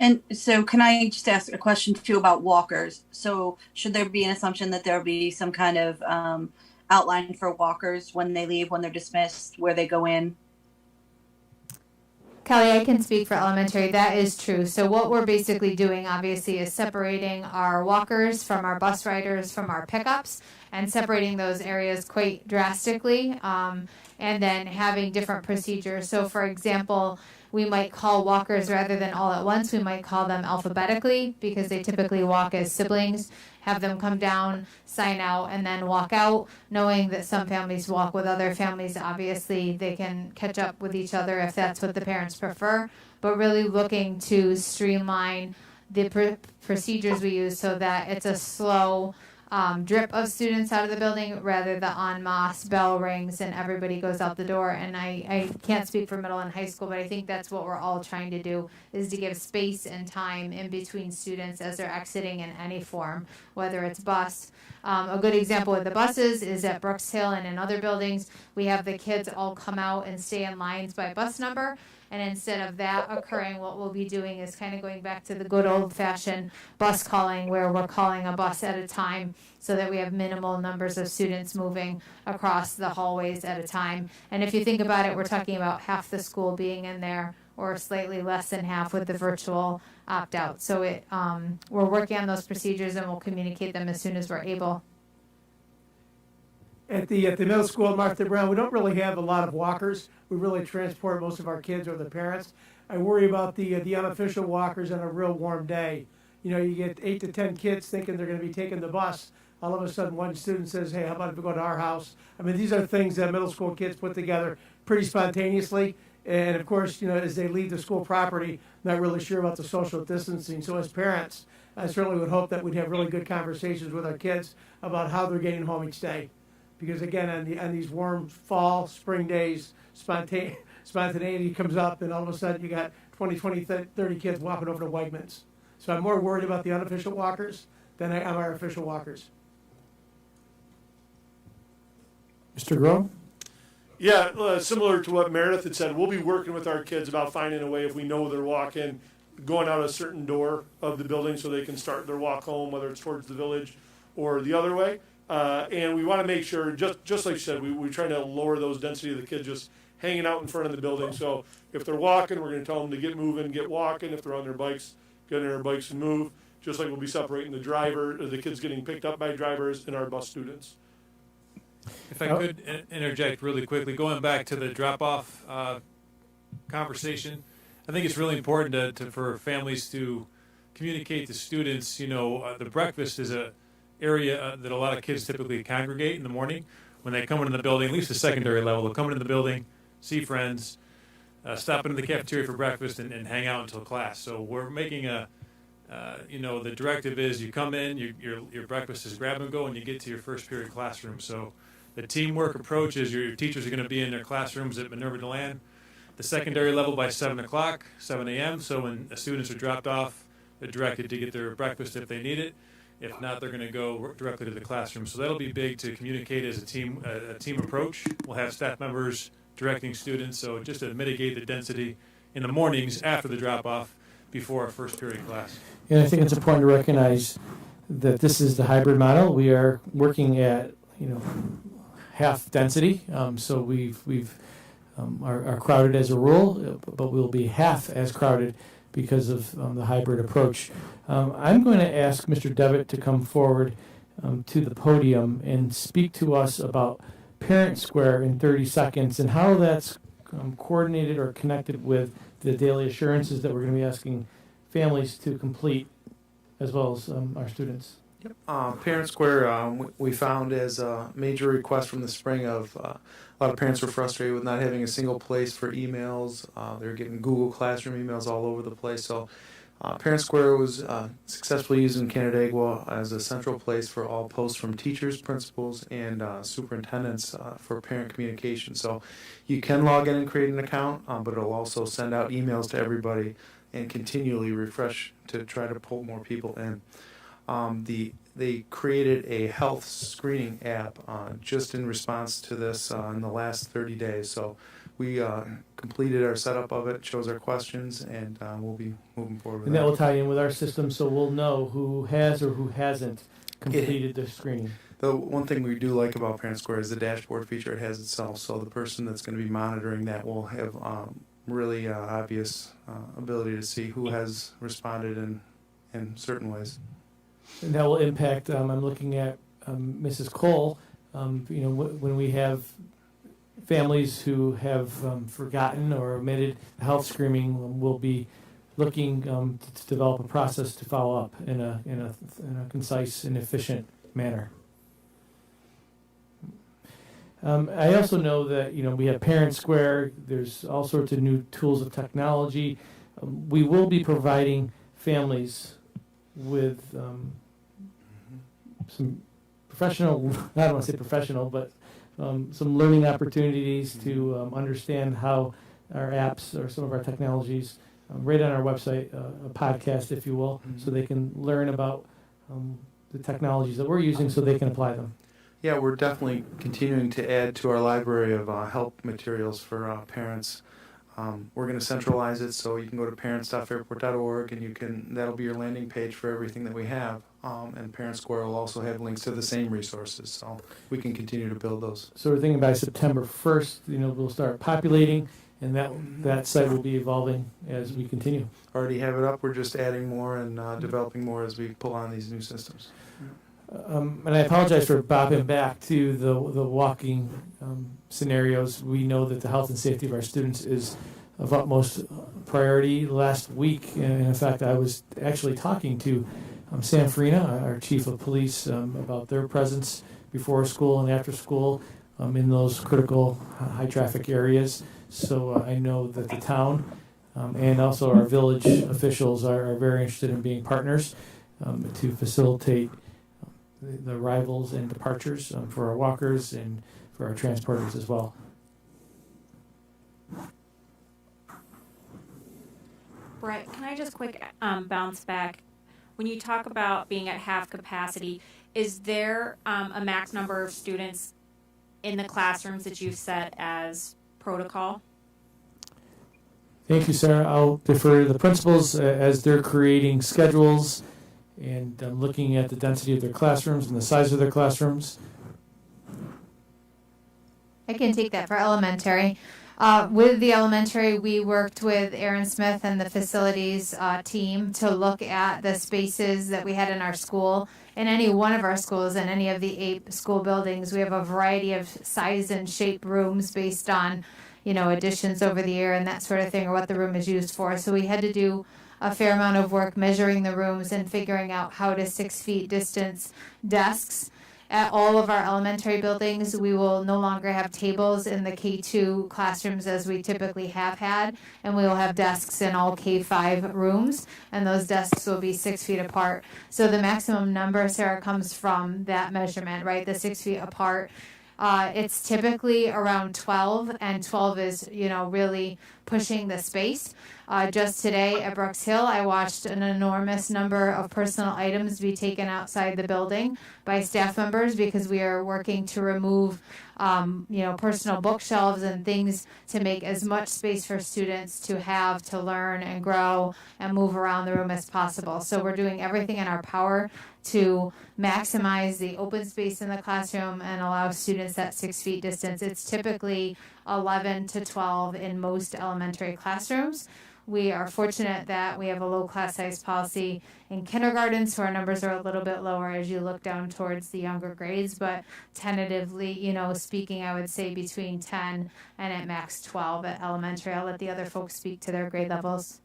And so can I just ask a question too about walkers? So should there be an assumption that there'll be some kind of outline for walkers when they leave, when they're dismissed, where they go in? Kelly, I can speak for elementary. That is true. So what we're basically doing, obviously, is separating our walkers from our bus riders from our pickups, and separating those areas quite drastically, and then having different procedures. So, for example, we might call walkers rather than all at once. We might call them alphabetically because they typically walk as siblings, have them come down, sign out, and then walk out, knowing that some families walk with other families. Obviously, they can catch up with each other if that's what the parents prefer, but really looking to streamline the procedures we use so that it's a slow drip of students out of the building rather than en masse bell rings and everybody goes out the door. And I can't speak for middle and high school, but I think that's what we're all trying to do, is to give space and time in between students as they're exiting in any form, whether it's bus. A good example with the buses is at Brooks Hill and in other buildings, we have the kids all come out and stay in lines by bus number. And instead of that occurring, what we'll be doing is kind of going back to the good old-fashioned bus calling, where we're calling a bus at a time so that we have minimal numbers of students moving across the hallways at a time. And if you think about it, we're talking about half the school being in there, or slightly less than half with the virtual opt-out. So we're working on those procedures, and we'll communicate them as soon as we're able. At the middle school at Martha Brown, we don't really have a lot of walkers. We really transport most of our kids or the parents. I worry about the unofficial walkers on a real warm day. You know, you get 8 to 10 kids thinking they're going to be taking the bus. All of a sudden, one student says, "Hey, how about if we go to our house?" I mean, these are things that middle school kids put together pretty spontaneously. And of course, you know, as they leave the school property, not really sure about the social distancing. So as parents, I certainly would hope that we'd have really good conversations with our kids about how they're getting home each day. Because again, on these warm fall, spring days, spontaneity comes up, and all of a sudden you got 20, 30 kids walking over to Wegmans. So I'm more worried about the unofficial walkers than I am our official walkers. Mr. Groh? Yeah, similar to what Meredith had said, we'll be working with our kids about finding a way, if we know they're walking, going out a certain door of the building so they can start their walk home, whether it's towards the village or the other way. And we want to make sure, just like you said, we're trying to lower those density of the kids just hanging out in front of the building. So if they're walking, we're going to tell them to get moving, get walking. If they're on their bikes, get on their bikes and move. Just like we'll be separating the kids getting picked up by drivers and our bus students. If I could interject really quickly, going back to the drop-off conversation, I think it's really important for families to communicate to students, you know, the breakfast is a area that a lot of kids typically congregate in the morning. When they come into the building, at least the secondary level, they'll come into the building, see friends, stop into the cafeteria for breakfast, and hang out until class. So we're making the directive is you come in, your breakfast is grab and go, and you get to your first period classroom. So the teamwork approach is your teachers are going to be in their classrooms at Minerva DeLand, the secondary level by 7 a.m. So when the students are dropped off, they're directed to get their breakfast if they need it. If not, they're going to go directly to the classroom. So that'll be big to communicate as a team approach. We'll have staff members directing students, so just to mitigate the density in the mornings after the drop-off before our first period class. And I think it's important to recognize that this is the hybrid model. We are working at, half density. So we've are crowded as a rule, but we'll be half as crowded because of the hybrid approach. I'm going to ask Mr. Devitt to come forward to the podium and speak to us about Parent Square in 30 seconds and how that's coordinated or connected with the daily assurances that we're going to be asking families to complete, as well as our students. Parent Square, we found as a major request from the spring of a lot of parents were frustrated with not having a single place for emails. They're getting Google Classroom emails all over the place. So Parent Square was successfully used in Canandaigua as a central place for all posts from teachers, principals, and superintendents for parent communication. So you can log in and create an account, but it'll also send out emails to everybody and continually refresh to try to pull more people in. They created a health screening app just in response to this in the last 30 days. So we completed our setup of it, chose our questions, and we'll be moving forward with And that will tie in with our system, so we'll know who has or who hasn't completed the screening. The one thing we do like about Parent Square is the dashboard feature it has itself. So the person that's going to be monitoring that will have really obvious ability to see who has responded in certain ways. And that will impact, I'm looking at Mrs. Cole, when we have families who have forgotten or omitted health screening will be looking to develop a process to follow up in a concise and efficient manner. I also know that we have Parent Square. There's all sorts of new tools of technology. We will be providing families with some professional, I don't want to say professional, but some learning opportunities to understand how our apps or some of our technologies, right on our website, a podcast, if you will, so they can learn about the technologies that we're using so they can apply them. Yeah, we're definitely continuing to add to our library of help materials for parents. We're going to centralize it, so you can go to parents.fairport.org, and that'll be your landing page for everything that we have. And Parent Square will also have links to the same resources, so we can continue to build those. So we're thinking by September 1st, we'll start populating, and that site will be evolving as we continue. Already have it up. We're just adding more and developing more as we pull on these new systems. And I apologize for bobbing back to the walking scenarios. We know that the health and safety of our students is of utmost priority. Last week, and in fact, I was actually talking to Sam Farina, our chief of police, about their presence before school and after school in those critical high traffic areas. So I know that the town and also our village officials are very interested in being partners to facilitate the arrivals and departures for our walkers and for our transporters as well. Brett, can I just quick bounce back? When you talk about being at half capacity, is there a max number of students in the classrooms that you've set as protocol? Thank you, Sarah. I'll defer to the principals as they're creating schedules and looking at the density of their classrooms and the size of their classrooms. I can take that for elementary. With the elementary, we worked with Aaron Smith and the facilities team to look at the spaces that we had in our school. In any one of our schools, in any of the 8 school buildings, we have a variety of size and shape rooms based on, additions over the year and that sort of thing, or what the room is used for. So we had to do a fair amount of work measuring the rooms and figuring out how to 6 feet distance desks. At all of our elementary buildings, we will no longer have tables in the K2 classrooms as we typically have had, and we will have desks in all K5 rooms, and those desks will be 6 feet apart. So the maximum number, Sarah, comes from that measurement, right? The 6 feet apart. It's typically around 12, and 12 is, really pushing the space. Just today at Brooks Hill, I watched an enormous number of personal items be taken outside the building by staff members because we are working to remove, personal bookshelves and things to make as much space for students to have to learn and grow and move around the room as possible. So we're doing everything in our power to maximize the open space in the classroom and allow students that 6 feet distance. It's typically 11 to 12 in most elementary classrooms. We are fortunate that we have a low class size policy in kindergarten, so our numbers are a little bit lower as you look down towards the younger grades, but tentatively, speaking, I would say between 10 and at max 12 at elementary. I'll let the other folks speak to their grade levels.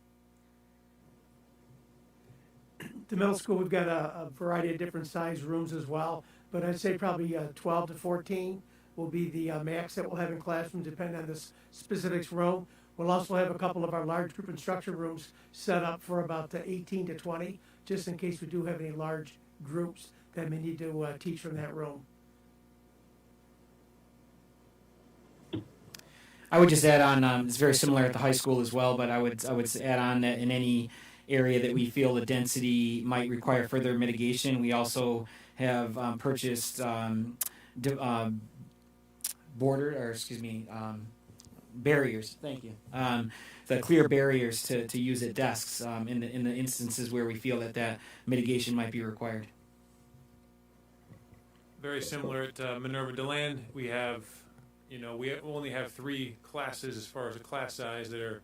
The middle school, we've got a variety of different size rooms as well, but I'd say probably 12 to 14 will be the max that we'll have in classrooms, depending on the specifics room. We'll also have a couple of our large group instruction rooms set up for about 18 to 20, just in case we do have any large groups that may need to teach from that room. I would just add on, it's very similar at the high school as well, but I would add on that in any area that we feel the density might require further mitigation, we also have purchased barriers. Thank you. The clear barriers to use at desks in the instances where we feel that mitigation might be required. Very similar at Minerva DeLand. We have, we only have 3 classes as far as a class size that are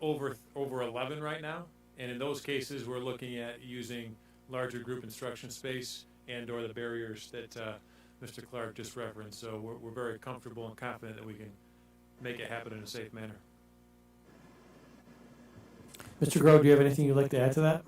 over 11 right now, and in those cases we're looking at using larger group instruction space and or the barriers that Mr. Clark just referenced. So we're very comfortable and confident that we can make it happen in a safe manner. Mr. Grove, do you have anything you'd like to add to that?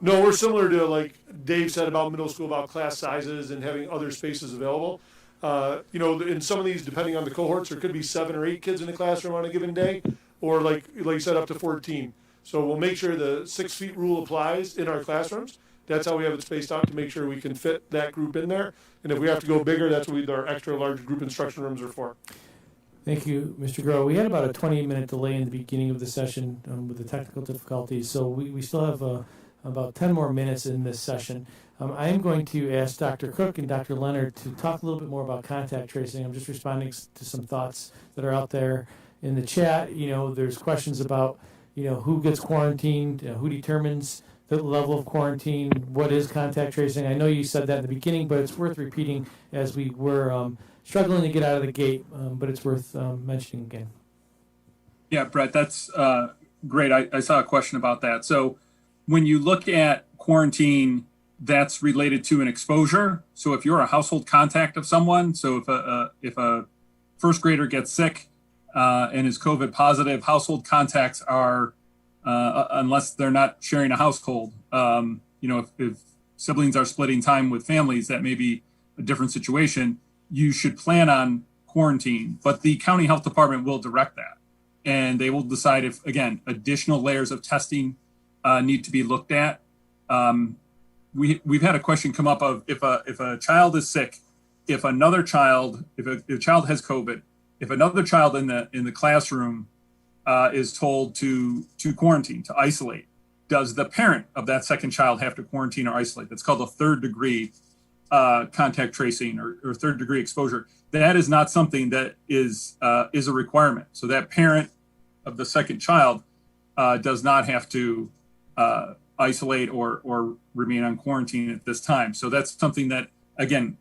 No, we're similar to like Dave said about middle school, about class sizes and having other spaces available. In some of these, depending on the cohorts, there could be 7 or 8 kids in the classroom on a given day, or like you said, up to 14. So we'll make sure the 6 feet rule applies in our classrooms. That's how we have it spaced out to make sure we can fit that group in there. And if we have to go bigger, that's what our extra large group instruction rooms are for. Thank you, Mr. Grove. We had about a 20-minute delay in the beginning of the session with the technical difficulties, so we still have about 10 more minutes in this session. I am going to ask Dr. Cook and Dr. Leonard to talk a little bit more about contact tracing. I'm just responding to some thoughts that are out there in the chat. There's questions about, who gets quarantined, who determines the level of quarantine, what is contact tracing. I know you said that in the beginning, but it's worth repeating as we were struggling to get out of the gate, but it's worth mentioning again. Yeah, Brett, that's great. I saw a question about that. So when you look at quarantine, that's related to an exposure. So if you're a household contact of someone, so if a first grader gets sick and is COVID positive, household contacts are, unless they're not sharing a household, if siblings are splitting time with families, that may be a different situation. You should plan on quarantine, but the county health department will direct that. And they will decide if, again, additional layers of testing need to be looked at. We've had a question come up of if a child is sick, if a child has COVID, if another child in the classroom is told to quarantine, to isolate, does the parent of that second child have to quarantine or isolate? That's called a third degree contact tracing or third degree exposure. That is not something that is a requirement. So that parent of the second child does not have to isolate or remain on quarantine at this time. So that's something that, again,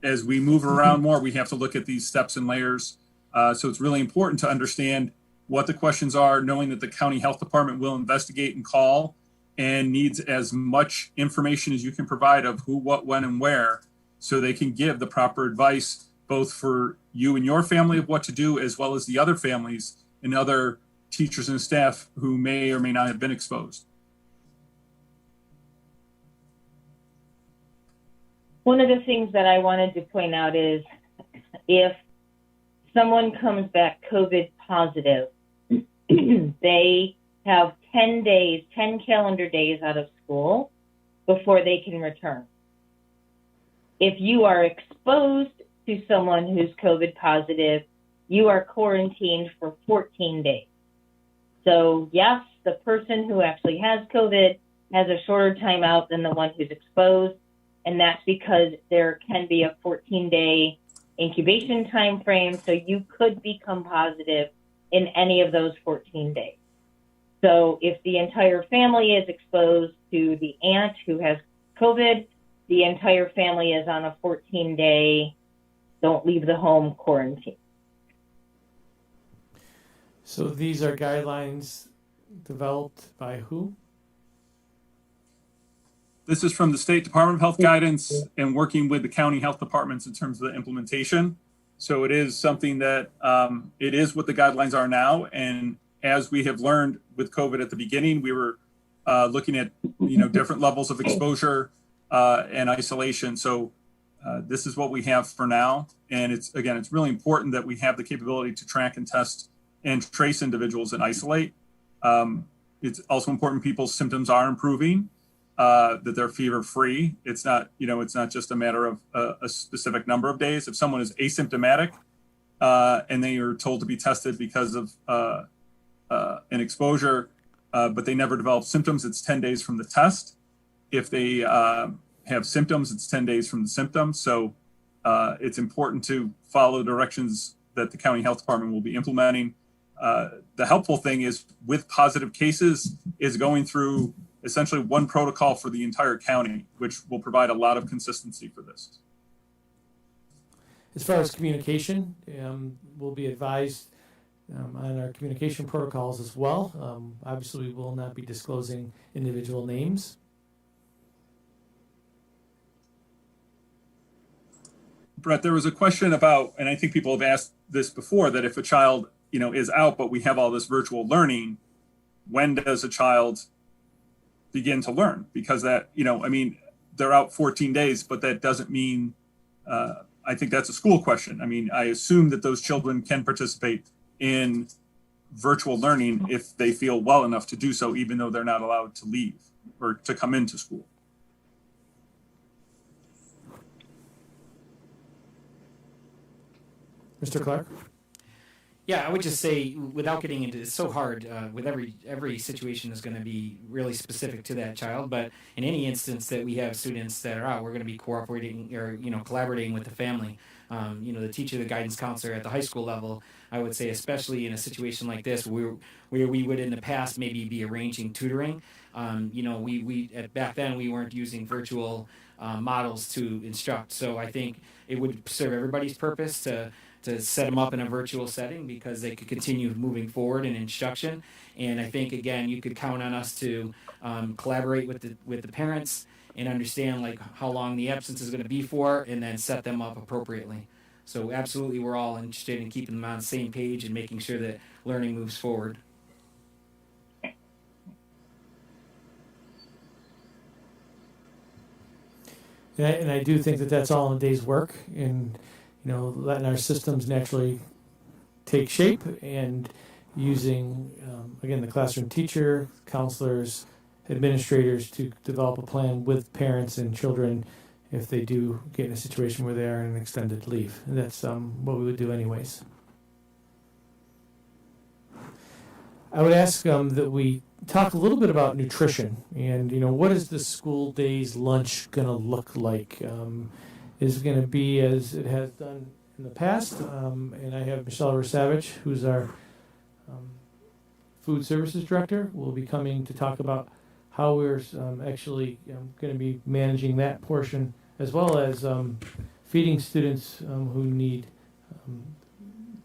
as we move around more, we have to look at these steps and layers. So it's really important to understand what the questions are, knowing that the county health department will investigate and call and needs as much information as you can provide of who, what, when, and where, so they can give the proper advice, both for you and your family of what to do, as well as the other families and other teachers and staff who may or may not have been exposed. One of the things that I wanted to point out is if someone comes back COVID positive, they have 10 calendar days out of school before they can return. If you are exposed to someone who's COVID positive, you are quarantined for 14 days. So yes, the person who actually has COVID has a shorter time out than the one who's exposed, and that's because there can be a 14-day incubation time frame, so you could become positive in any of those 14 days. So if the entire family is exposed to the aunt who has COVID, the entire family is on a 14-day don't leave the home quarantine. So these are guidelines developed by who? This is from the State Department of Health guidance and working with the county health departments in terms of the implementation. So it is something that it is what the guidelines are now. And as we have learned with COVID at the beginning, we were looking at different levels of exposure and isolation. So this is what we have for now. And it's really important that we have the capability to track and test and trace individuals and isolate. It's also important people's symptoms are improving, that they're fever free. It's not just a matter of a specific number of days. If someone is asymptomatic and they are told to be tested because of an exposure, but they never develop symptoms, it's 10 days from the test. If they have symptoms, it's 10 days from the symptoms. So it's important to follow directions that the county health department will be implementing. The helpful thing is with positive cases is going through essentially one protocol for the entire county, which will provide a lot of consistency for this. As far as communication, we'll be advised on our communication protocols as well. Obviously, we will not be disclosing individual names. Brett, there was a question about, and I think people have asked this before, that if a child, is out, but we have all this virtual learning, when does a child begin to learn? Because that, they're out 14 days, but that doesn't mean, I think that's a school question. I assume that those children can participate in virtual learning if they feel well enough to do so, even though they're not allowed to leave or to come into school. Mr. Clark? Yeah, I would just say, without getting into, it's so hard, with every situation is going to be really specific to that child, but in any instance that we have students that are out, we're going to be cooperating or, collaborating with the family. The teacher, the guidance counselor at the high school level, I would say, especially in a situation like this, where we would in the past maybe be arranging tutoring. Back then we weren't using virtual models to instruct, so I think it would serve everybody's purpose to set them up in a virtual setting because they could continue moving forward in instruction. And I think, again, you could count on us to collaborate with the parents and understand how long the absence is going to be for, and then set them up appropriately. So absolutely, we're all interested in keeping them on the same page and making sure that learning moves forward. And I do think that that's all in a day's work, and letting our systems naturally take shape, and using again the classroom teacher, counselors, administrators to develop a plan with parents and children if they do get in a situation where they are in an extended leave. And that's what we would do anyways. I would ask that we talk a little bit about nutrition and, what is the school day's lunch going to look like? Is it going to be as it has done in the past? And I have Michelle Savage, who's our food services director, will be coming to talk about how we're actually going to be managing that portion, as well as feeding students who need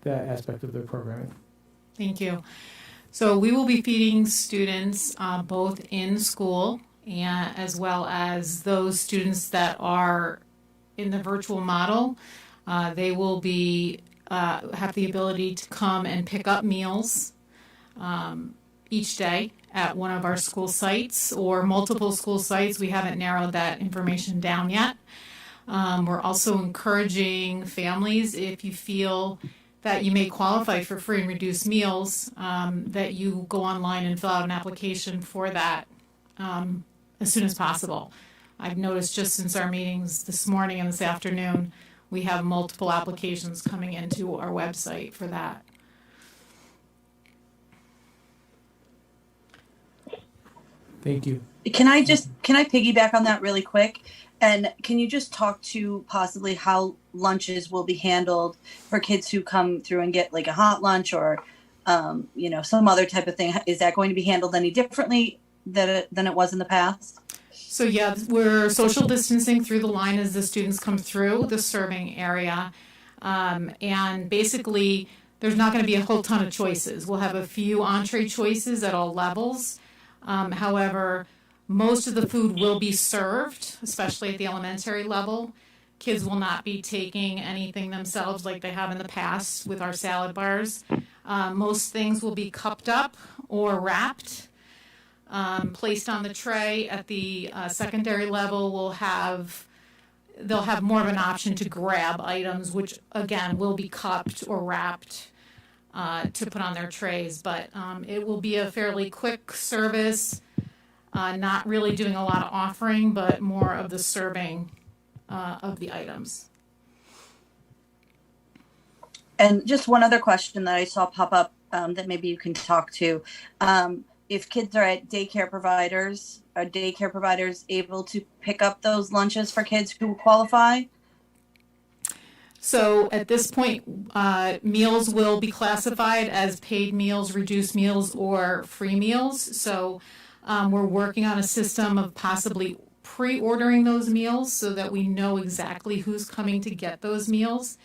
that aspect of their programming. Thank you. So we will be feeding students both in school and as well as those students that are in the virtual model. They will be have the ability to come and pick up meals each day at one of our school sites or multiple school sites. We haven't narrowed that information down yet. We're also encouraging families, if you feel that you may qualify for free and reduced meals, that you go online and fill out an application for that as soon as possible. I've noticed just since our meetings this morning and this afternoon, we have multiple applications coming into our website for that. Thank you. Can I piggyback on that really quick? And can you just talk to possibly how lunches will be handled for kids who come through and get a hot lunch or, some other type of thing? Is that going to be handled any differently than it was in the past? So yeah, we're social distancing through the line as the students come through the serving area. And basically, there's not going to be a whole ton of choices. We'll have a few entree choices at all levels. However, most of the food will be served, especially at the elementary level. Kids will not be taking anything themselves like they have in the past with our salad bars. Most things will be cupped up or wrapped, placed on the tray. At the secondary level, they'll have more of an option to grab items, which again will be cupped or wrapped to put on their trays. But it will be a fairly quick service. Not really doing a lot of offering, but more of the serving of the items. And just one other question that I saw pop up that maybe you can talk to. If kids are at daycare providers, are daycare providers able to pick up those lunches for kids who qualify? So at this point, meals will be classified as paid meals, reduced meals, or free meals. So we're working on a system of possibly pre-ordering those meals so that we know exactly who's coming to get those meals.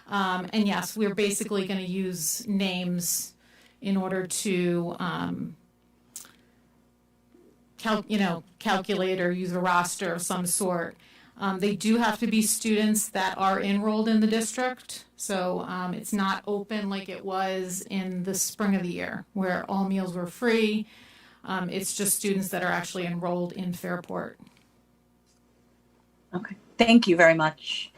And yes, we're basically going to use names in order to calculate or use a roster of some sort. They do have to be students that are enrolled in the district. So it's not open like it was in the spring of the year where all meals were free. It's just students that are actually enrolled in Fairport. Okay, thank you very much.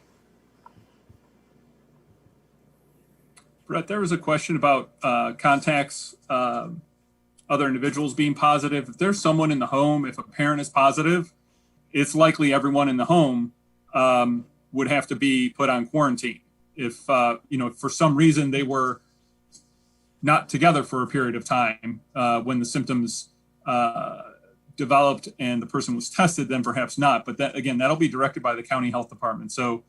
Brett, there was a question about contacts, other individuals being positive. If there's someone in the home, if a parent is positive, it's likely everyone in the home would have to be put on quarantine. If for some reason they were not together for a period of time when the symptoms developed and the person was tested, then perhaps not. But that, again, that'll be directed by the county health department. So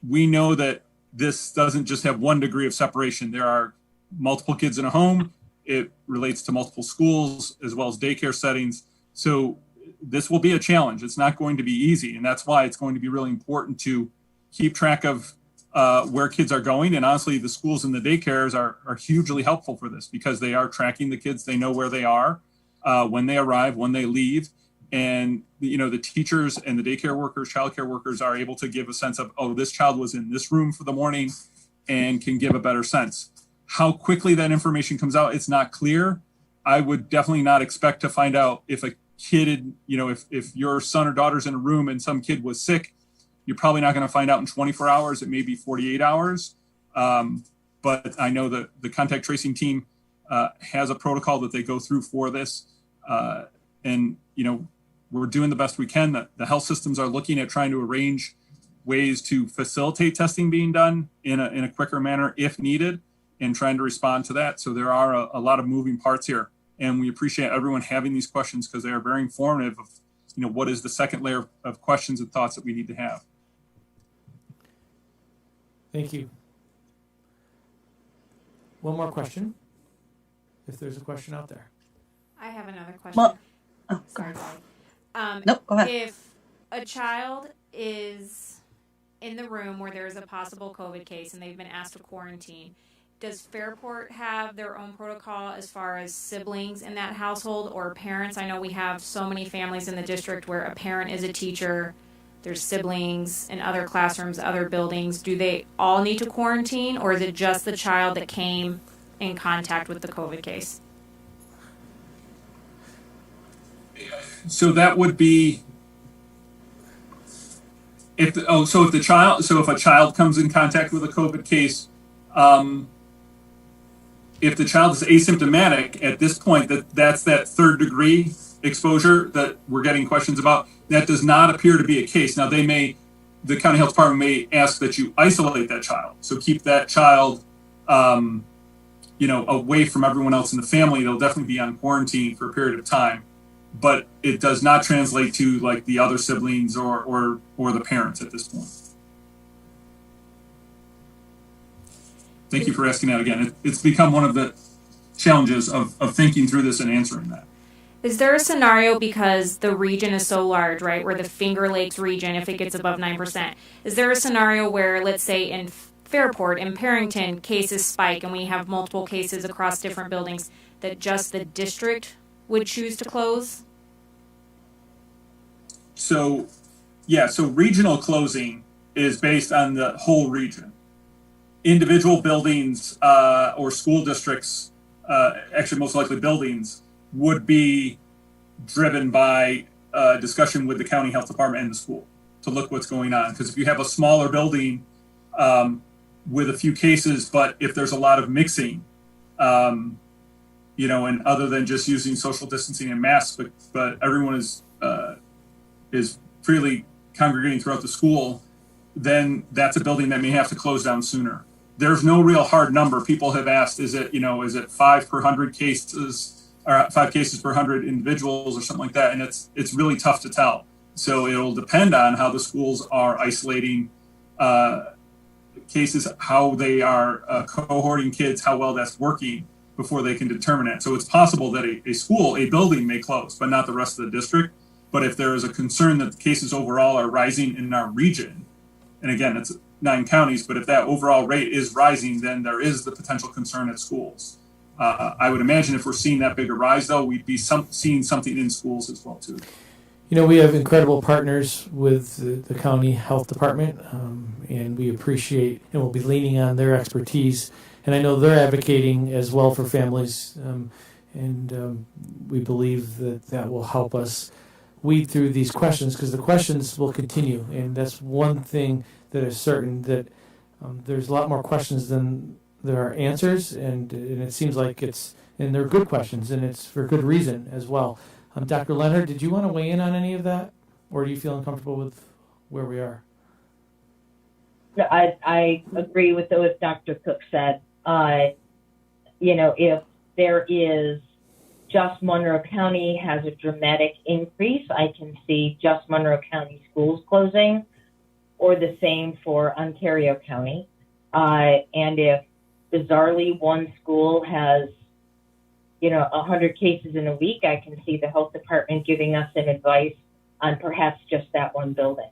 we know that this doesn't just have one degree of separation. There are multiple kids in a home. It relates to multiple schools as well as daycare settings. So this will be a challenge. It's not going to be easy. And that's why it's going to be really important to keep track of where kids are going. And honestly, the schools and the daycares are hugely helpful for this because they are tracking the kids. They know where they are when they arrive, when they leave. And, the teachers and the daycare workers, childcare workers are able to give a sense of, oh, this child was in this room for the morning and can give a better sense. How quickly that information comes out, it's not clear. I would definitely not expect to find out if a kid, if your son or daughter's in a room and some kid was sick, you're probably not going to find out in 24 hours. It may be 48 hours. But I know that the contact tracing team has a protocol that they go through for this. And we're doing the best we can. The health systems are looking at trying to arrange ways to facilitate testing being done in a quicker manner if needed and trying to respond to that. So there are a lot of moving parts here. And we appreciate everyone having these questions because they are very informative of, what is the second layer of questions and thoughts that we need to have. Thank you. One more question, if there's a question out there. I have another question. Well, Sorry. Nope, go ahead. If a child is in the room where there's a possible COVID case and they've been asked to quarantine, does Fairport have their own protocol as far as siblings in that household or parents? I know we have so many families in the district where a parent is a teacher, there's siblings in other classrooms, other buildings. Do they all need to quarantine, or is it just the child that came in contact with the COVID case? So that would be if a child comes in contact with a COVID case, if the child is asymptomatic at this point, that's that third degree exposure that we're getting questions about. That does not appear to be a case. Now the county health department may ask that you isolate that child. So keep that child, away from everyone else in the family. They'll definitely be on quarantine for a period of time. But it does not translate to like the other siblings or the parents at this point. Thank you for asking that again. It's become one of the challenges of thinking through this and answering that. Is there a scenario, because the region is so large, right, where the Finger Lakes region, if it gets above 9%, is there a scenario where, let's say in Fairport and Perrington, cases spike and we have multiple cases across different buildings, that just the district would choose to close? So regional closing is based on the whole region. Individual buildings or school districts, actually most likely buildings, would be driven by discussion with the county health department and the school to look what's going on. Because if you have a smaller building with a few cases, but if there's a lot of mixing, and other than just using social distancing and masks, but everyone is freely congregating throughout the school, then that's a building that may have to close down sooner. There's no real hard number. People have asked, is it 5 per 100 cases or 5 cases per 100 individuals or something like that? And it's really tough to tell. So it'll depend on how the schools are isolating cases, how they are cohorting kids, how well that's working before they can determine it. So it's possible that a building may close, but not the rest of the district. But if there is a concern that the cases overall are rising in our region, and again, it's 9 counties, but if that overall rate is rising, then there is the potential concern at schools. I would imagine if we're seeing that bigger rise, though, we'd be seeing something in schools as well, too. You know, we have incredible partners with the county health department, and we appreciate and we'll be leaning on their expertise. And I know they're advocating as well for families, and we believe that that will help us weed through these questions, because the questions will continue. And that's one thing that is certain, that there's a lot more questions than there are answers, and it seems like and they're good questions, and it's for good reason as well. Dr. Leonard, did you want to weigh in on any of that, or do you feel uncomfortable with where we are? I agree with what Dr. Cook said. You know, if there is just Monroe County has a dramatic increase, I can see just Monroe County schools closing, or the same for Ontario County. And if bizarrely one school has 100 cases in a week, I can see the health department giving us some advice on perhaps just that one building.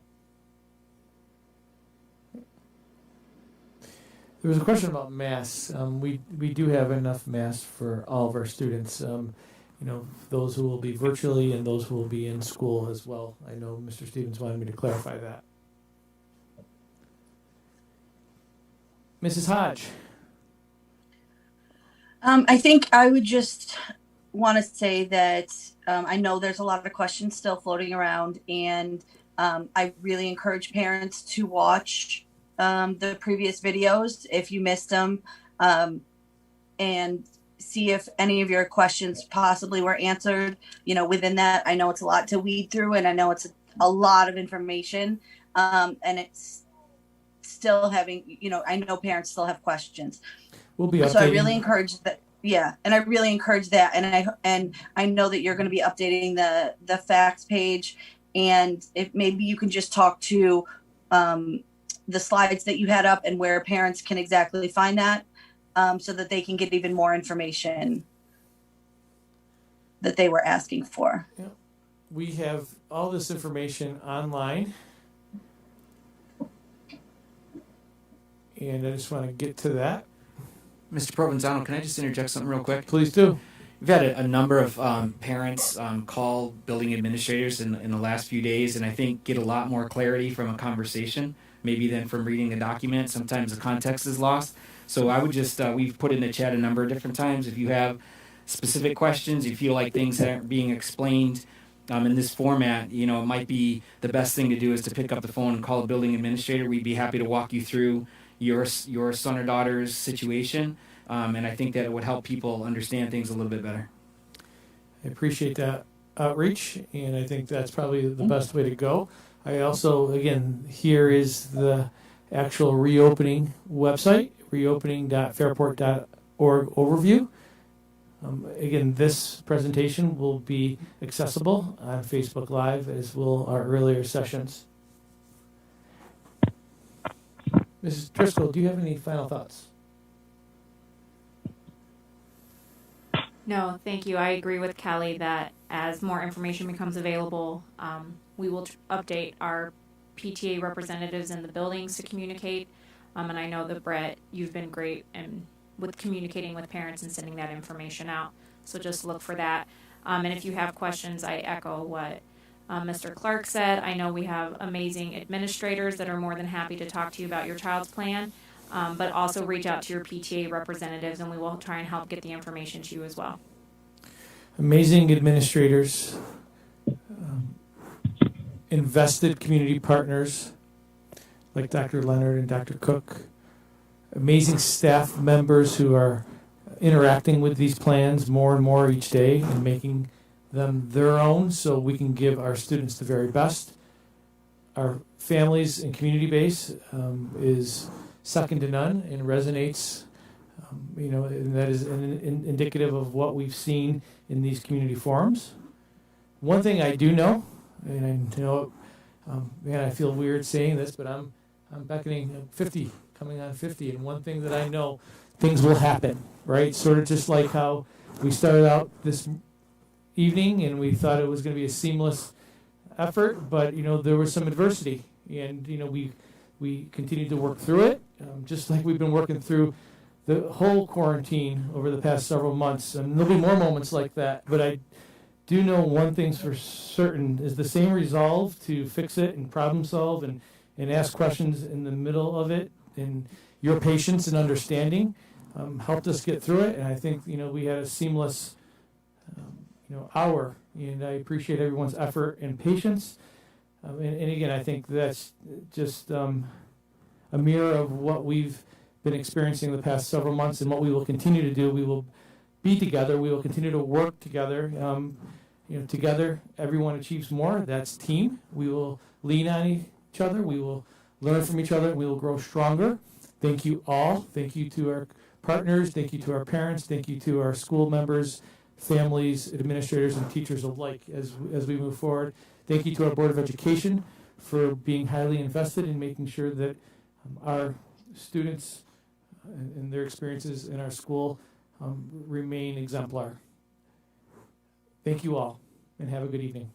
There was a question about masks. We do have enough masks for all of our students. Those who will be virtually and those who will be in school as well. I know Mr. Stevens wanted me to clarify that. Mrs. Hodge. I think I would just want to say that I know there's a lot of questions still floating around, and I really encourage parents to watch the previous videos if you missed them, and see if any of your questions possibly were answered, within that. I know it's a lot to weed through, and I know it's a lot of information, and it's still having, I know parents still have questions. We'll be updating. So I really encourage that. Yeah. And I really encourage that. And I know that you're going to be updating the facts page, and if maybe you can just talk to the slides that you had up and where parents can exactly find that, so that they can get even more information that they were asking for. Yeah. We have all this information online. And I just want to get to that. Mr. Provenzano, can I just interject something real quick? Please do. We've had a number of parents call building administrators in the last few days, and I think get a lot more clarity from a conversation, maybe than from reading a document. Sometimes the context is lost. So I would just, we've put in the chat a number of different times. If you have specific questions, you feel like things aren't being explained in this format, it might be the best thing to do is to pick up the phone and call a building administrator. We'd be happy to walk you through your son or daughter's situation, and I think that it would help people understand things a little bit better. I appreciate that outreach, and I think that's probably the best way to go. I also, again, here is the actual reopening website, reopening.fairport.org overview. Again, this presentation will be accessible on Facebook Live, as will our earlier sessions. Mrs. Driscoll, do you have any final thoughts? No, thank you. I agree with Kelly that as more information becomes available, we will update our PTA representatives in the buildings to communicate. And I know that, Brett, you've been great with communicating with parents and sending that information out. So just look for that. And if you have questions, I echo what Mr. Clark said. I know we have amazing administrators that are more than happy to talk to you about your child's plan, but also reach out to your PTA representatives, and we will try and help get the information to you as well. Amazing administrators, invested community partners like Dr. Leonard and Dr. Cook, amazing staff members who are interacting with these plans more and more each day and making them their own so we can give our students the very best. Our families and community base is second to none and resonates, and that is indicative of what we've seen in these community forums. One thing I do know, and I know, man, I feel weird saying this, but I'm beckoning 50, coming on 50, and one thing that I know, things will happen, right? Sort of just like how we started out this evening and we thought it was going to be a seamless effort, but there was some adversity, and we continued to work through it, just like we've been working through the whole quarantine over the past several months. And there'll be more moments like that, but do know one thing's for certain is the same resolve to fix it and problem solve and ask questions in the middle of it, and your patience and understanding helped us get through it. And I think, we had a seamless, hour, and I appreciate everyone's effort and patience. And again, I think that's just a mirror of what we've been experiencing the past several months and what we will continue to do. We will be together. We will continue to work together. Together, everyone achieves more. That's team. We will lean on each other. We will learn from each other. We will grow stronger. Thank you all. Thank you to our partners. Thank you to our parents. Thank you to our school members, families, administrators, and teachers alike as we move forward. Thank you to our Board of Education for being highly invested in making sure that our students and their experiences in our school remain exemplar. Thank you all, and have a good evening.